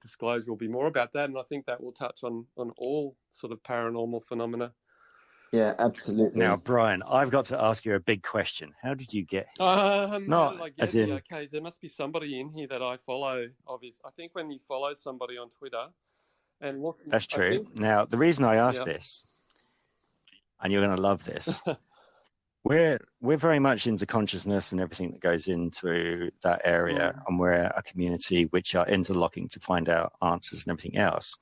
disclosure will be more about that, and I think that will touch on all sort of paranormal phenomena. Yeah, absolutely. Now, Brian, I've got to ask you a big question. How did you get here? How did I get here? Okay, there must be somebody in here that I follow. Obviously, I think when you follow somebody on Twitter and look, that's true. Now, the reason I asked this, and you're going to love this. We're very much into consciousness and everything that goes into that area, and we're a community which are interlocking to find out answers and everything else.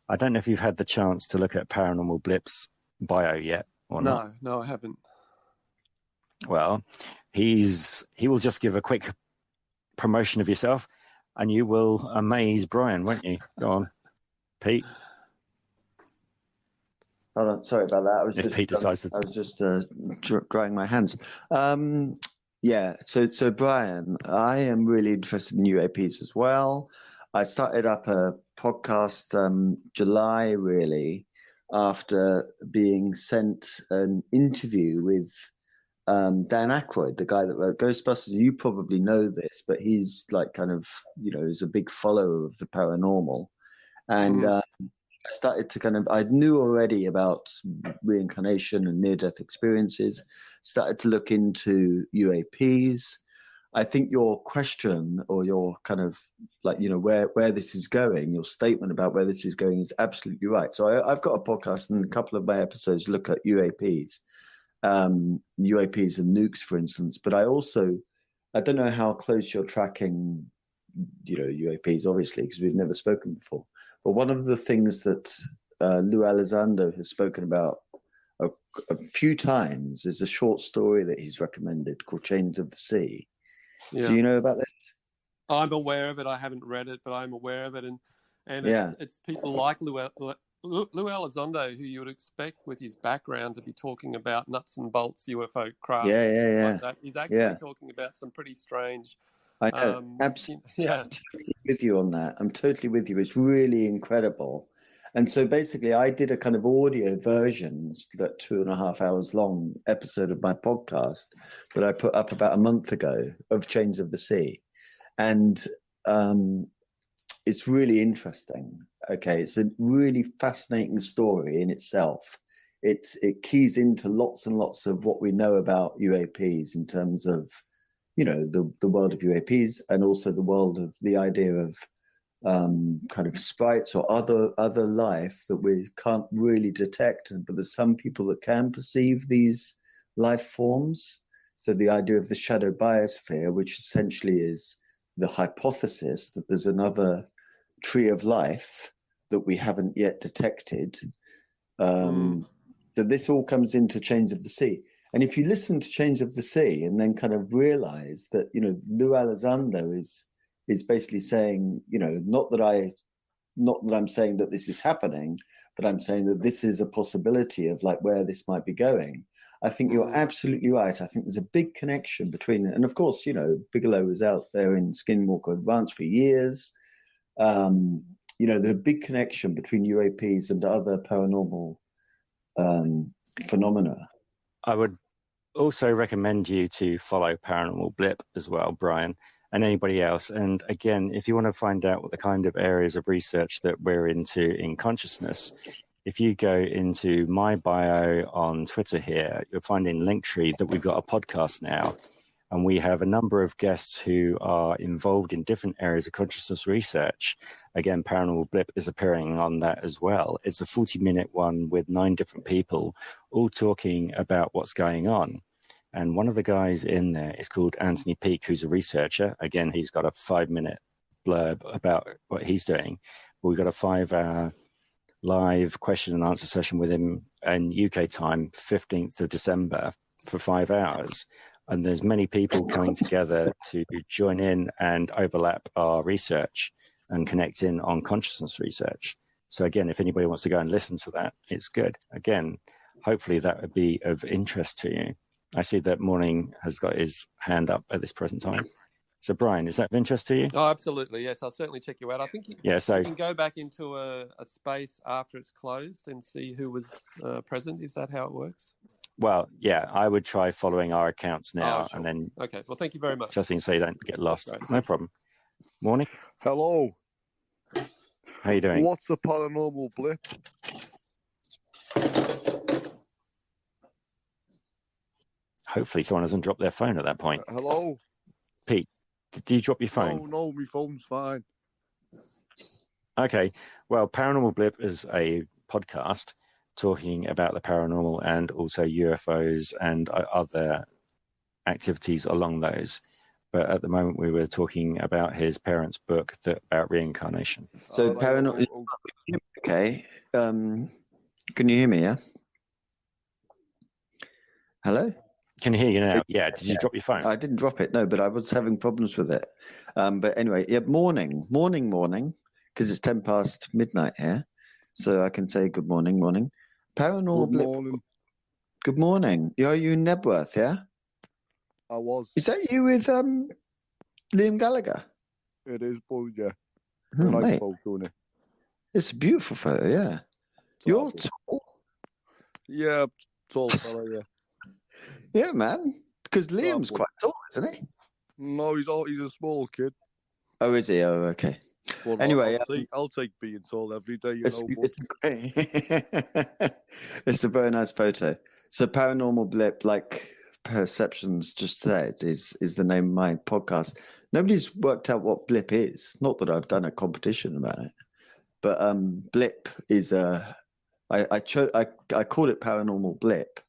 I don't know if you've had the chance to look at Paranormal Blip's bio yet or not. No, I haven't. Well, he will just give a quick promotion of yourself, and you will amaze Brian, won't you? Go on, Pete. Hold on, sorry about that. I was just drying my hands. So Brian, I am really interested in UAPs as well. I started up a podcast July, really, after being sent an interview with Dan Aykroyd, the guy that wrote Ghostbusters. You probably know this, but he's like kind of, is a big follower of the paranormal. And I started to I knew already about reincarnation and near-death experiences, started to look into UAPs. I think your question, or your kind of where this is going, your statement about where this is going is absolutely right. So I've got a podcast, and a couple of my episodes look at UAPs, UAPs and nukes, for instance. But I don't know how close you're tracking, UAPs, obviously, because we've never spoken before. But one of the things that Lou Elizondo has spoken about a few times is a short story that he's recommended called Chains of the Sea. Yeah. Do you know about this? I'm aware of it. I haven't read it, but I'm aware of it. And it's people like Lou Elizondo, who you would expect with his background to be talking about nuts and bolts UFO craft. Yeah. Like that. He's actually talking about some pretty strange. I know. Absolutely. Yeah. I'm totally with you on that. I'm totally with you. It's really incredible. And so basically I did a kind of audio version, that 2.5 hours long episode of my podcast that I put up about a month ago of Chains of the Sea. And it's really interesting. Okay. It's a really fascinating story in itself. It keys into lots and lots of what we know about UAPs in terms of, the world of UAPs, and also the world of the idea of kind of sprites or other life that we can't really detect, but there's some people that can perceive these life forms. So the idea of the shadow biosphere, which essentially is the hypothesis that there's another tree of life that we haven't yet detected, that this all comes into Chains of the Sea. And if you listen to Chains of the Sea and then kind of realize that, Lou Elizondo is basically saying, not that I'm saying that this is happening, but I'm saying that this is a possibility of like where this might be going. I think you're absolutely right. I think there's a big connection between it. And of course, Bigelow was out there in Skinwalker Advance for years. There's a big connection between UAPs and other paranormal phenomena. I would also recommend you to follow Paranormal Blip as well, Brian, and anybody else. And again, if you want to find out what the kind of areas of research that we're into in consciousness, if you go into my bio on Twitter here, you'll find in Linktree that we've got a podcast now. And we have a number of guests who are involved in different areas of consciousness research. Again, Paranormal Blip is appearing on that as well. It's a 40-minute one with 9 different people all talking about what's going on. And one of the guys in there is called Anthony Peake, who's a researcher. Again, he's got a 5-minute blurb about what he's doing. But we've got a 5-hour live question and answer session with him in UK time, 15th of December, for 5 hours. And there's many people coming together to join in and overlap our research and connect in on consciousness research. So again, if anybody wants to go and listen to that, it's good. Again, hopefully that would be of interest to you. I see that Morning has got his hand up at this present time. So Brian, is that of interest to you? Oh, absolutely. Yes, I'll certainly check you out. I think you can go back into a space after it's closed and see who was present. Is that how it works? Well, yeah, I would try following our accounts now, sure. and then. Okay. Well, thank you very much. Just so you don't get lost. No problem. Morning. Hello. How you doing? What's a paranormal blip? Hopefully, someone hasn't dropped their phone at that point. Hello. Pete, did you drop your phone? No, my phone's fine. Okay. Well, Paranormal Blip is a podcast talking about the paranormal and also UFOs and other activities along those. But at the moment, we were talking about his parents' book about reincarnation. So paranormal. Okay. Can you hear me? Yeah. Hello. Can you hear you now? Yeah. Did you drop your phone? I didn't drop it. No, but I was having problems with it. But anyway, yeah. Morning, because it's 10 past midnight here, so I can say good morning. Paranormal Blip. Morning. Good morning. Are you in Nebworth? Yeah. I was. Is that you with Liam Gallagher? It is, but yeah. Oh, nice photo, isn't it? It's a beautiful photo, yeah. You're tall. Yeah, tall fella, yeah. Yeah, man. Because Liam's quite tall, isn't he? No, he's a small kid. Oh, is he? Oh, okay. But anyway, I'll take being tall every day, it's a very nice photo. So Paranormal Blip, like Perceptions just said, is the name of my podcast. Nobody's worked out what blip is. Not that I've done a competition about it, but blip is I called it Paranormal Blip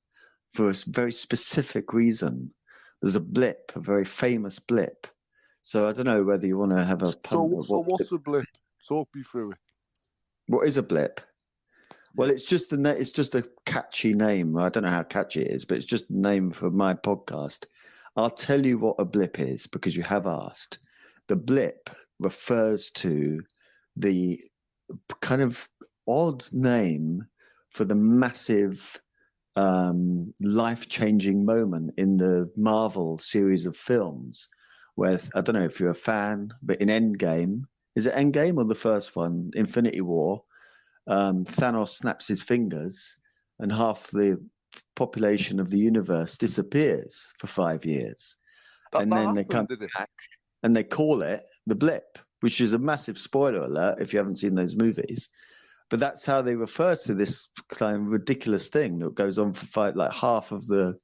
for a very specific reason. There's a blip, a very famous blip. So I don't know whether you want to have a pun. So what's a blip? Talk me through it. What is a blip? Well, it's just a catchy name. I don't know how catchy it is, but it's just a name for my podcast. I'll tell you what a blip is because you have asked. The blip refers to the kind of odd name for the massive life-changing moment in the Marvel series of films where, I don't know if you're a fan, but in Endgame, is it Endgame or the first one, Infinity War, Thanos snaps his fingers and half the population of the universe disappears for 5 years. And then they come back and they call it the blip, which is a massive spoiler alert if you haven't seen those movies. But that's how they refer to this kind of ridiculous thing that goes on for half of the,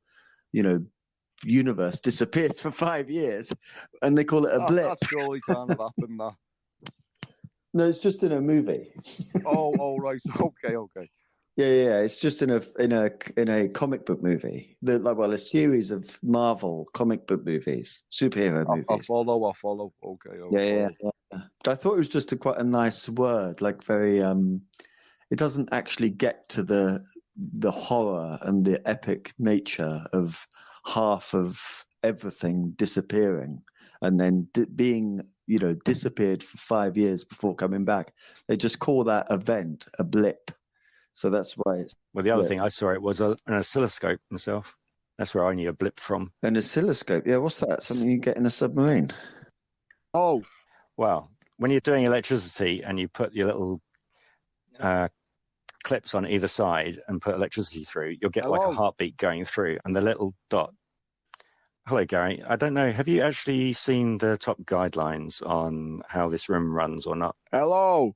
universe disappears for 5 years, and they call it a blip. That surely can't have happened, that. No, it's just in a movie. Oh, right. Okay. Yeah. It's just in a comic book movie. A series of Marvel comic book movies, superhero I movies. follow. Okay. Yeah. But I thought it was just quite a nice word, like very. It doesn't actually get to the horror and the epic nature of half of everything disappearing and then being, disappeared for 5 years before coming back. They just call that event a blip. So that's why it's. Well, the other thing I saw it was an oscilloscope myself. That's where I knew a blip from. An oscilloscope? Yeah, what's that? Something you get in a submarine? Oh. Well, when you're doing electricity and you put your little clips on either side and put electricity through, you'll get like a heartbeat going through, and the little dot. Hello, Gary. I don't know. Have you actually seen the top guidelines on how this room runs or not? Hello.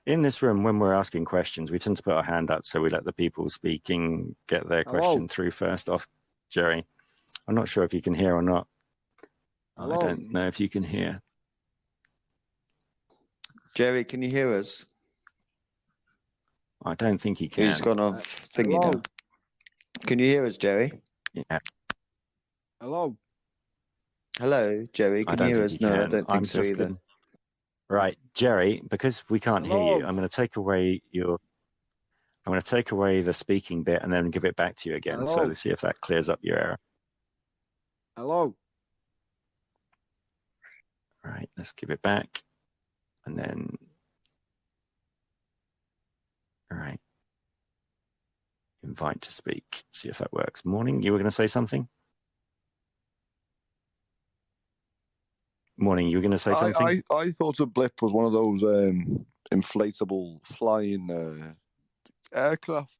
In this room, when we're asking questions, we tend to put our hand up so we let the people speaking get their question through first off. Jerry, I'm not sure if you can hear or not. I don't know if you can hear. Jerry, can you hear us? I don't think he can. He's gone off thingy now. Can you hear us, Jerry? Yeah. Hello, Jerry. Can you hear us? No, I don't think so either. Right, Jerry, because we can't hear you, I'm going to take away the speaking bit and then give it back to you again. So let's see if that clears up your error. Hello. Right, let's give it back. And then, all right, invite to speak. See if that works. Morning, you were going to say something? Morning, you were going to say something? I thought a blip was one of those inflatable flying aircraft.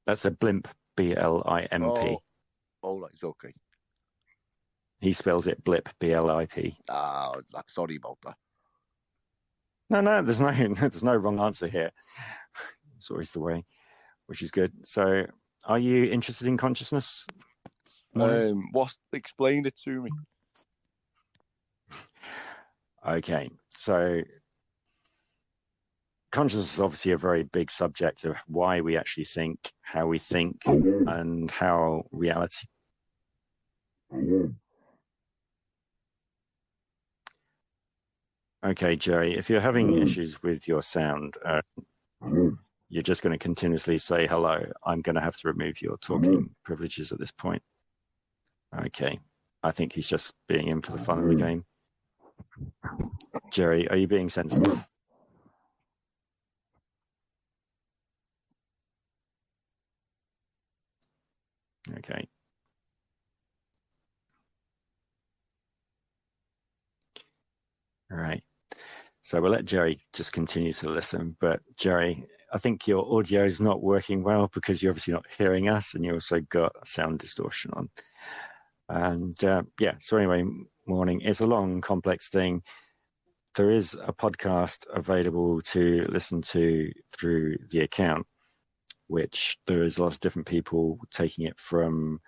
That's a blimp, B-L-I-M-P. Oh, that's okay. He spells it blip, B-L-I-P. Sorry about that. No, there's no wrong answer here. It's always the way, which is good. So, are you interested in consciousness? Explain it to me. Okay, so consciousness is obviously a very big subject of why we actually think, how we think, and how reality. Okay, Jerry, if you're having issues with your sound, you're just going to continuously say hello. I'm going to have to remove your talking privileges at this point. Okay, I think he's just being in for the fun of the game. Jerry, are you being sensitive? Okay. All right. So we'll let Jerry just continue to listen. But Jerry, I think your audio is not working well because you're obviously not hearing us, and you also got sound distortion on. And so anyway, morning. It's a long, complex thing. There is a podcast available to listen to through the account, which there is a lot of different people taking it from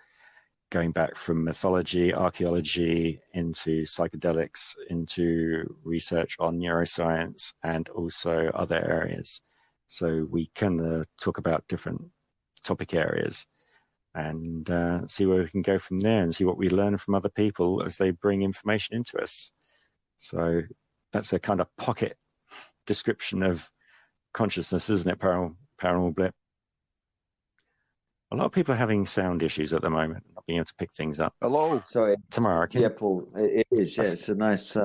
going back from mythology, archaeology, into psychedelics, into research on neuroscience, and also other areas. So we can talk about different topic areas and see where we can go from there and see what we learn from other people as they bring information into us. So that's a kind of pocket description of consciousness, isn't it, Paranormal Blip? A lot of people are having sound issues at the moment, not being able to pick things up. Hello. Sorry. Tomorrow, Yeah, Paul, it is. Yeah, it's a nice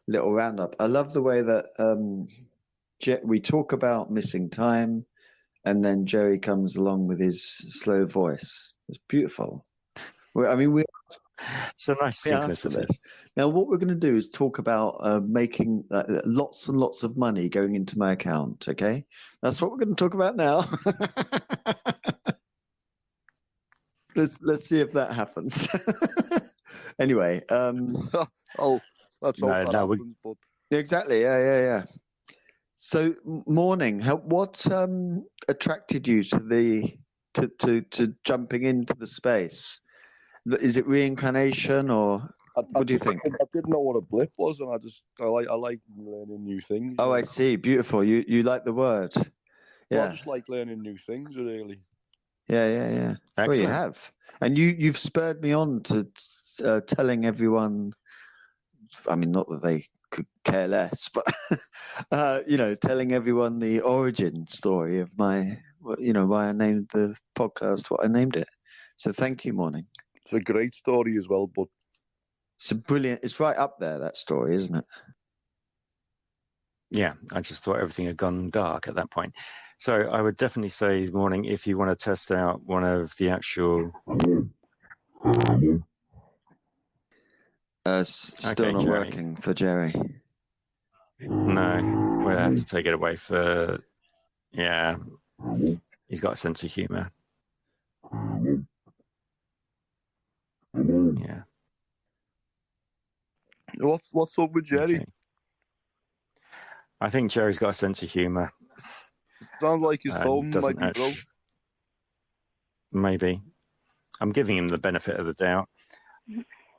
little roundup. I love the way that we talk about missing time, and then Jerry comes along with his slow voice. It's beautiful. It's a nice synchronicity. Now, what we're going to do is talk about making lots and lots of money going into my account. Okay, that's what we're going to talk about now. Let's see if that happens. Anyway, that's all that happens. But exactly. Yeah. So, morning. What attracted you to jumping into the space? Is it reincarnation or What do you think? I didn't know what a blip was, and I like learning new things. Oh, I see. Beautiful. You like the word? Yeah. Well, I just like learning new things, really. Yeah. Excellent. Well, you have, and you've spurred me on to telling everyone. I mean, not that they could care less, but telling everyone the origin story of my, why I named the podcast what I named it. So thank you, Morning. It's a great story as well, but it's brilliant. It's right up there, that story, isn't it? Yeah, I just thought everything had gone dark at that point. So I would definitely say, Morning, if you want to test out one of the actual... Still Okay, not Jerry. working for Jerry. No, we'll have to take it away for... Yeah, he's got a sense of humour. Yeah. What's up with Jerry? Okay. I think Jerry's got a sense of humour. Sounds like his phone might be broke. Maybe. I'm giving him the benefit of the doubt.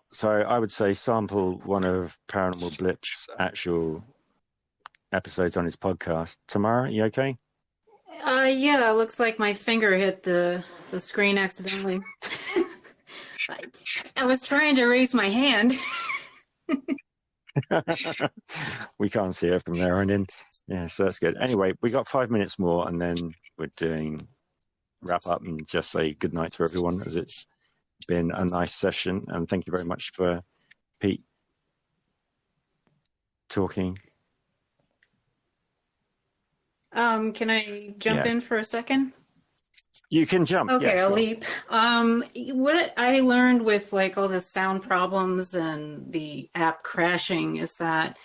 So I would say sample one of Paranormal Blip's actual episodes on his podcast. Tamara, you okay? Yeah, it looks like my finger hit the screen accidentally. I was trying to raise my hand. We can't see it from there on in. Yeah, so that's good. Anyway, we got 5 minutes more and then we're doing wrap up and just say good night to everyone, as it's been a nice session. And thank you very much for Peake talking. Can I jump in for a second? You can jump. Okay, yeah, I'll sure. leap. What I learned with like all the sound problems and the app crashing is that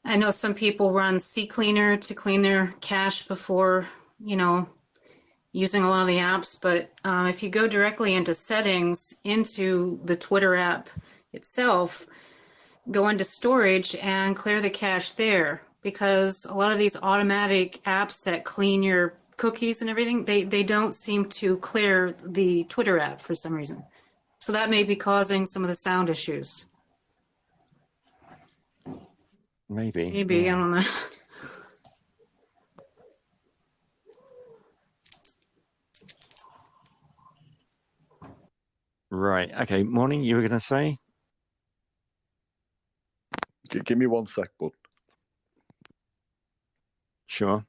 I know some people run CCleaner to clean their cache before, using a lot of the apps. But if you go directly into settings, into the Twitter app itself, go into storage and clear the cache there, because a lot of these automatic apps that clean your cookies and everything, they don't seem to clear the Twitter app for some reason. So that may be causing some of the sound issues. Maybe, I don't know. Right. Okay. Morning, you were going to say? Give me 1 sec, bud. Sure.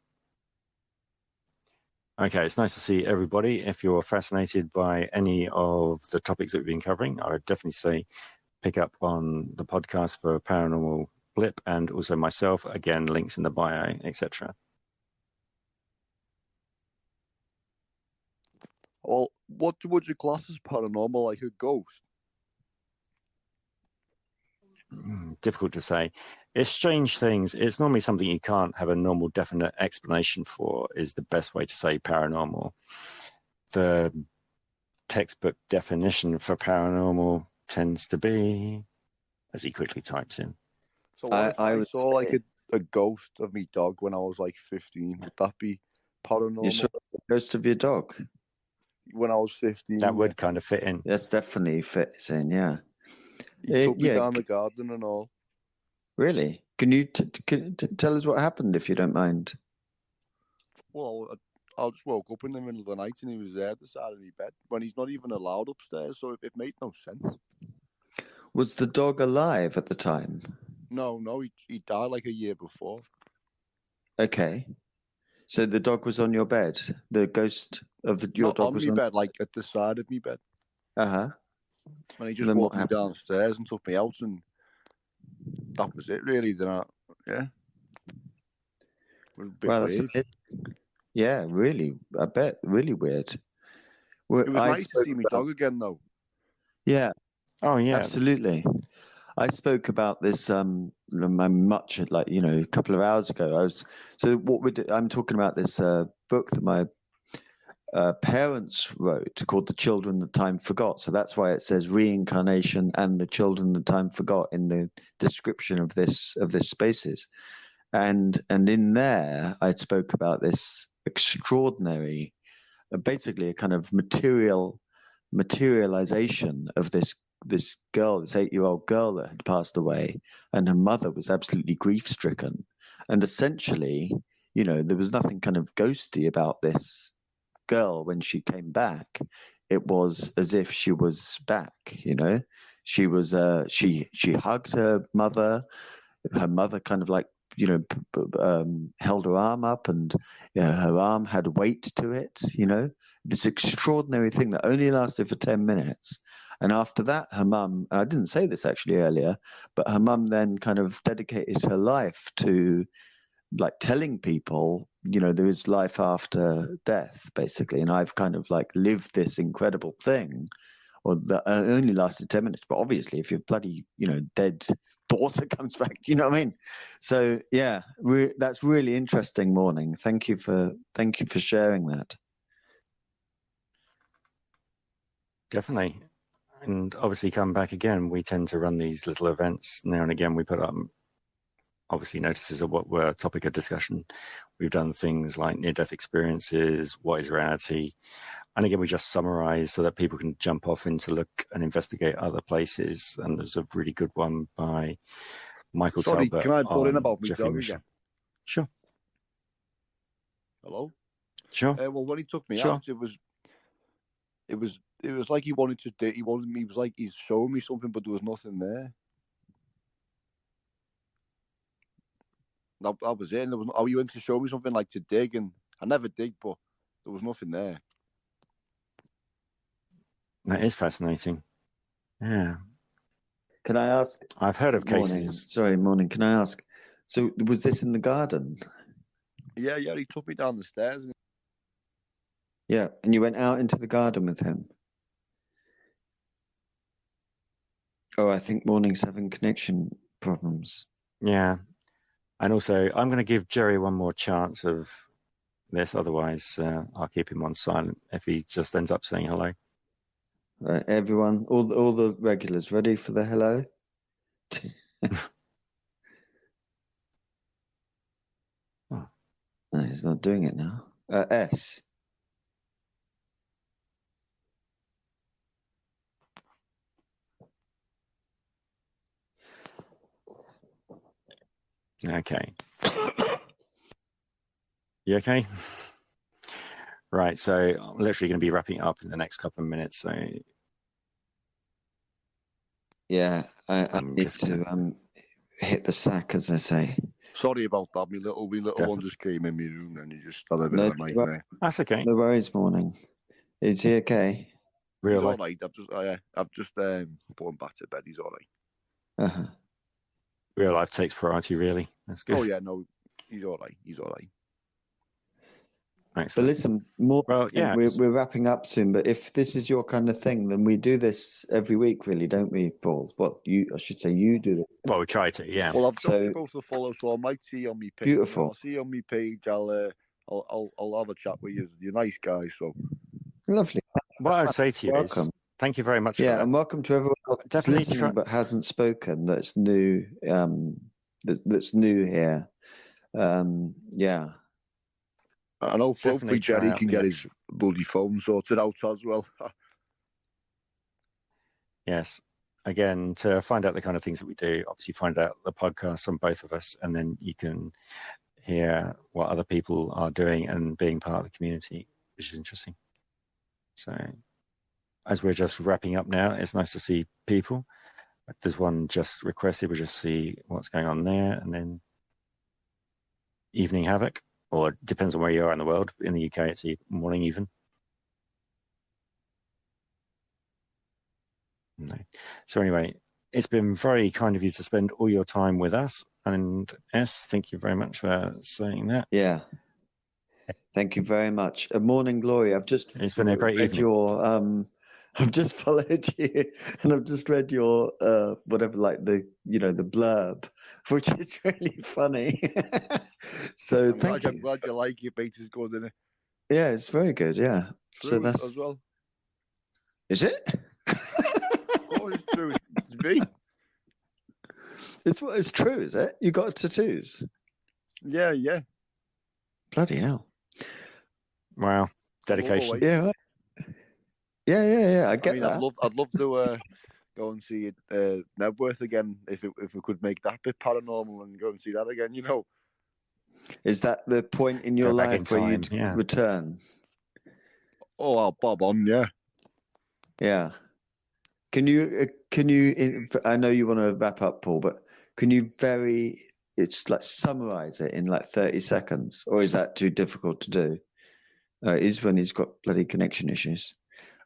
Okay, it's nice to see everybody. If you're fascinated by any of the topics that we've been covering, I would definitely say pick up on the podcast for Paranormal Blip and also myself. Again, links in the bio, etc. Well, what would you class as paranormal, like a ghost? Difficult to say. It's strange things. It's normally something you can't have a normal, definite explanation for, is the best way to say paranormal. The textbook definition for paranormal tends to be, as he quickly types in. So I saw like a ghost of my dog when I was like 15. Would that be paranormal? You saw the ghost of your dog? When I was 15. That would kind of fit in. That's definitely fits in, yeah. He took me down the garden and all. Really? Can you tell us what happened, if you don't mind? Well, I just woke up in the middle of the night and he was there at the side of my bed when he's not even allowed upstairs, so it made no sense. Was the dog alive at the time? No, he died like a year before. Okay. So the dog was on your bed? The ghost of your dog was on my bed, like at the side of my bed. Uh-huh. And he just walked me downstairs and took me out, and that was it, really. Yeah. It was a bit weird. Yeah, really. I bet. Really weird. It was nice to see my dog again, though. Yeah. Oh, yeah. Absolutely. I spoke about this much a couple of hours ago. I'm talking about this book that my parents wrote called The Children That Time Forgot. So that's why it says reincarnation and the children that time forgot in the description of this spaces. And in there I spoke about this extraordinary, basically a kind of materialization of this girl, this 8-year-old girl that had passed away, and her mother was absolutely grief-stricken. And essentially, you know, there was nothing kind of ghosty about this girl when she came back. It was as if she was back, you know. She was she hugged her mother. Her mother kind of like, you know, held her arm up, and her arm had weight to it, you know, this extraordinary thing that only lasted for 10 minutes. And after that, her mum, I didn't say this actually earlier, but her mum then kind of dedicated her life to like telling people, you know, there is life after death, basically. And I've kind of like lived this incredible thing, or that only lasted 10 minutes. But obviously, if your bloody, you know, dead daughter comes back, you know what I mean? So yeah, that's really interesting morning. Thank you for sharing that. Definitely. And obviously come back again, we tend to run these little events now and again. We put up obviously notices of what were a topic of discussion. We've done things like near-death experiences, what is reality, and again we just summarize so that people can jump off into look and investigate other places. And there's a really good one by Michael Talbot. Can I put in about me dog again? Sure. Hello. Sure. Well, when he took me out, it was like he wanted me. He was like he's showing me something, but there was nothing there. That was it. And there was, you went to show me something like to dig, and I never dig, but there was nothing there. That is fascinating. Yeah. Can I ask? I've heard of cases. Morning. Can I ask? So was this in the garden? Yeah. He took me down the stairs. Yeah, and you went out into the garden with him. Oh, I think Morning's having connection problems. Yeah. And also, I'm going to give Jerry one more chance of this. Otherwise, I'll keep him on silent if he just ends up saying hello. Right, everyone, all the regulars, ready for the hello? Oh. No, he's not doing it now. S. Okay. You okay? Right, so I'm literally going to be wrapping up in the next couple of minutes. So yeah, I need to hit the sack, as I say. Sorry about that. My little one just came in my room and he just had a bit of a nightmare. That's okay. No worries, Morning. Is he okay? He's all right. I've just put him back to bed. He's all right. Uh-huh. Real life takes priority, really. That's good. Oh yeah, no, he's all right. Thanks. But listen, more. Well, yeah, we're wrapping up soon. But if this is your kind of thing, then we do this every week, really, don't we, Paul? I should say you do it. Well, we try to, yeah. Well, I've got to go to follow, so I might see you on my page. Beautiful. I'll see you on my page. I'll have a chat with you. You're nice guys, so lovely. What I'd say to you is, thank you very much. Yeah, for that. And welcome to everyone that's listening but hasn't spoken. That's new. That's new here. Yeah. I know hopefully Jerry can get his bloody phone sorted out as well. Yes. Again, to find out the kind of things that we do, obviously find out the podcast on both of us, and then you can hear what other people are doing and being part of the community, which is interesting. So as we're just wrapping up now, it's nice to see people. There's one just requested, we'll just see what's going on there, and then Evening Havoc. Or it depends on where you are in the world. In the UK, it's morning even. No. So anyway, it's been very kind of you to spend all your time with us. And S, thank you very much for saying that. Yeah. Thank you very much. Morning Glory. It's been a great evening. I've just followed you and I've just read your whatever, like the blurb, which is really funny. So thank you. I'm glad you like it. Beta's good, isn't it? Yeah, it's very good. Yeah. True, so that's as well. Is it? Oh, it's true. It's me. It's true, is it? You got tattoos? Yeah. Bloody hell! Wow, dedication. Yeah. Yeah. I get that. I'd love to go and see Nebworth again if we could make that bit paranormal and go and see that again, you know. Is that the point in your life where you'd return? Oh, I'll bob on, yeah. Yeah. Can you, I know you want to wrap up, Paul, but can you summarize it in like 30 seconds? Or is that too difficult to do? It is when he's got bloody connection issues.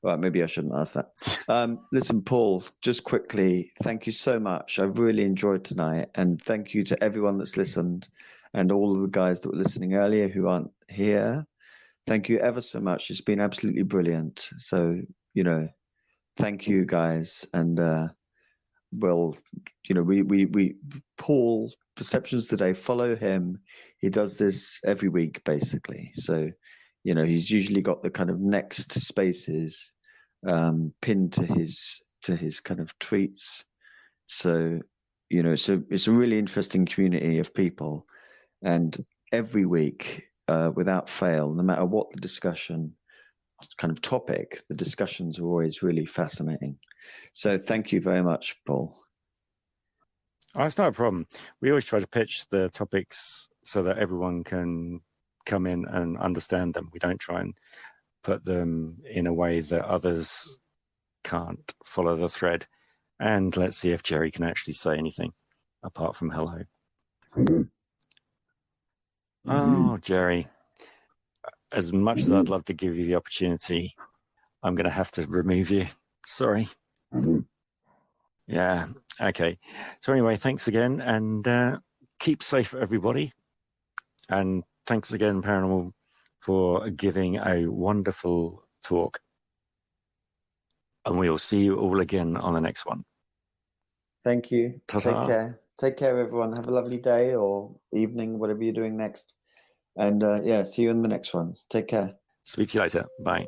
All right, maybe I shouldn't ask that. Listen, Paul, just quickly, thank you so much. I've really enjoyed tonight. And thank you to everyone that's listened and all of the guys that were listening earlier who aren't here. Thank you ever so much. It's been absolutely brilliant. So, thank you guys. And we Paul, Perceptions Today, follow him. He does this every week, basically. So, he's usually got the kind of next spaces pinned to his kind of tweets. So, it's a really interesting community of people. And every week, without fail, no matter what the discussion kind of topic, the discussions are always really fascinating. So thank you very much, Paul. Oh, it's not a problem. We always try to pitch the topics so that everyone can come in and understand them. We don't try and put them in a way that others can't follow the thread. And let's see if Jerry can actually say anything apart from hello. Oh, Jerry, as much as I'd love to give you the opportunity, I'm going to have to remove you. Sorry. Yeah. Okay. So anyway, thanks again, and keep safe, everybody. And thanks again, Paranormal, for giving a wonderful talk. And we'll see you all again on the next one. Thank you. Ta-ta. Take care. Take care, everyone. Have a lovely day or evening, whatever you're doing next. And see you in the next one. Take care. Speak to you later. Bye.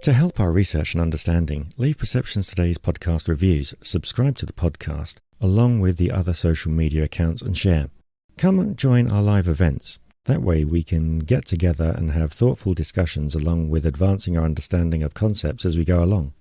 To help our research and understanding, leave Perceptions Today's podcast reviews, subscribe to the podcast, along with the other social media accounts, and share. Come and join our live events. That way we can get together and have thoughtful discussions along with advancing our understanding of concepts as we go along.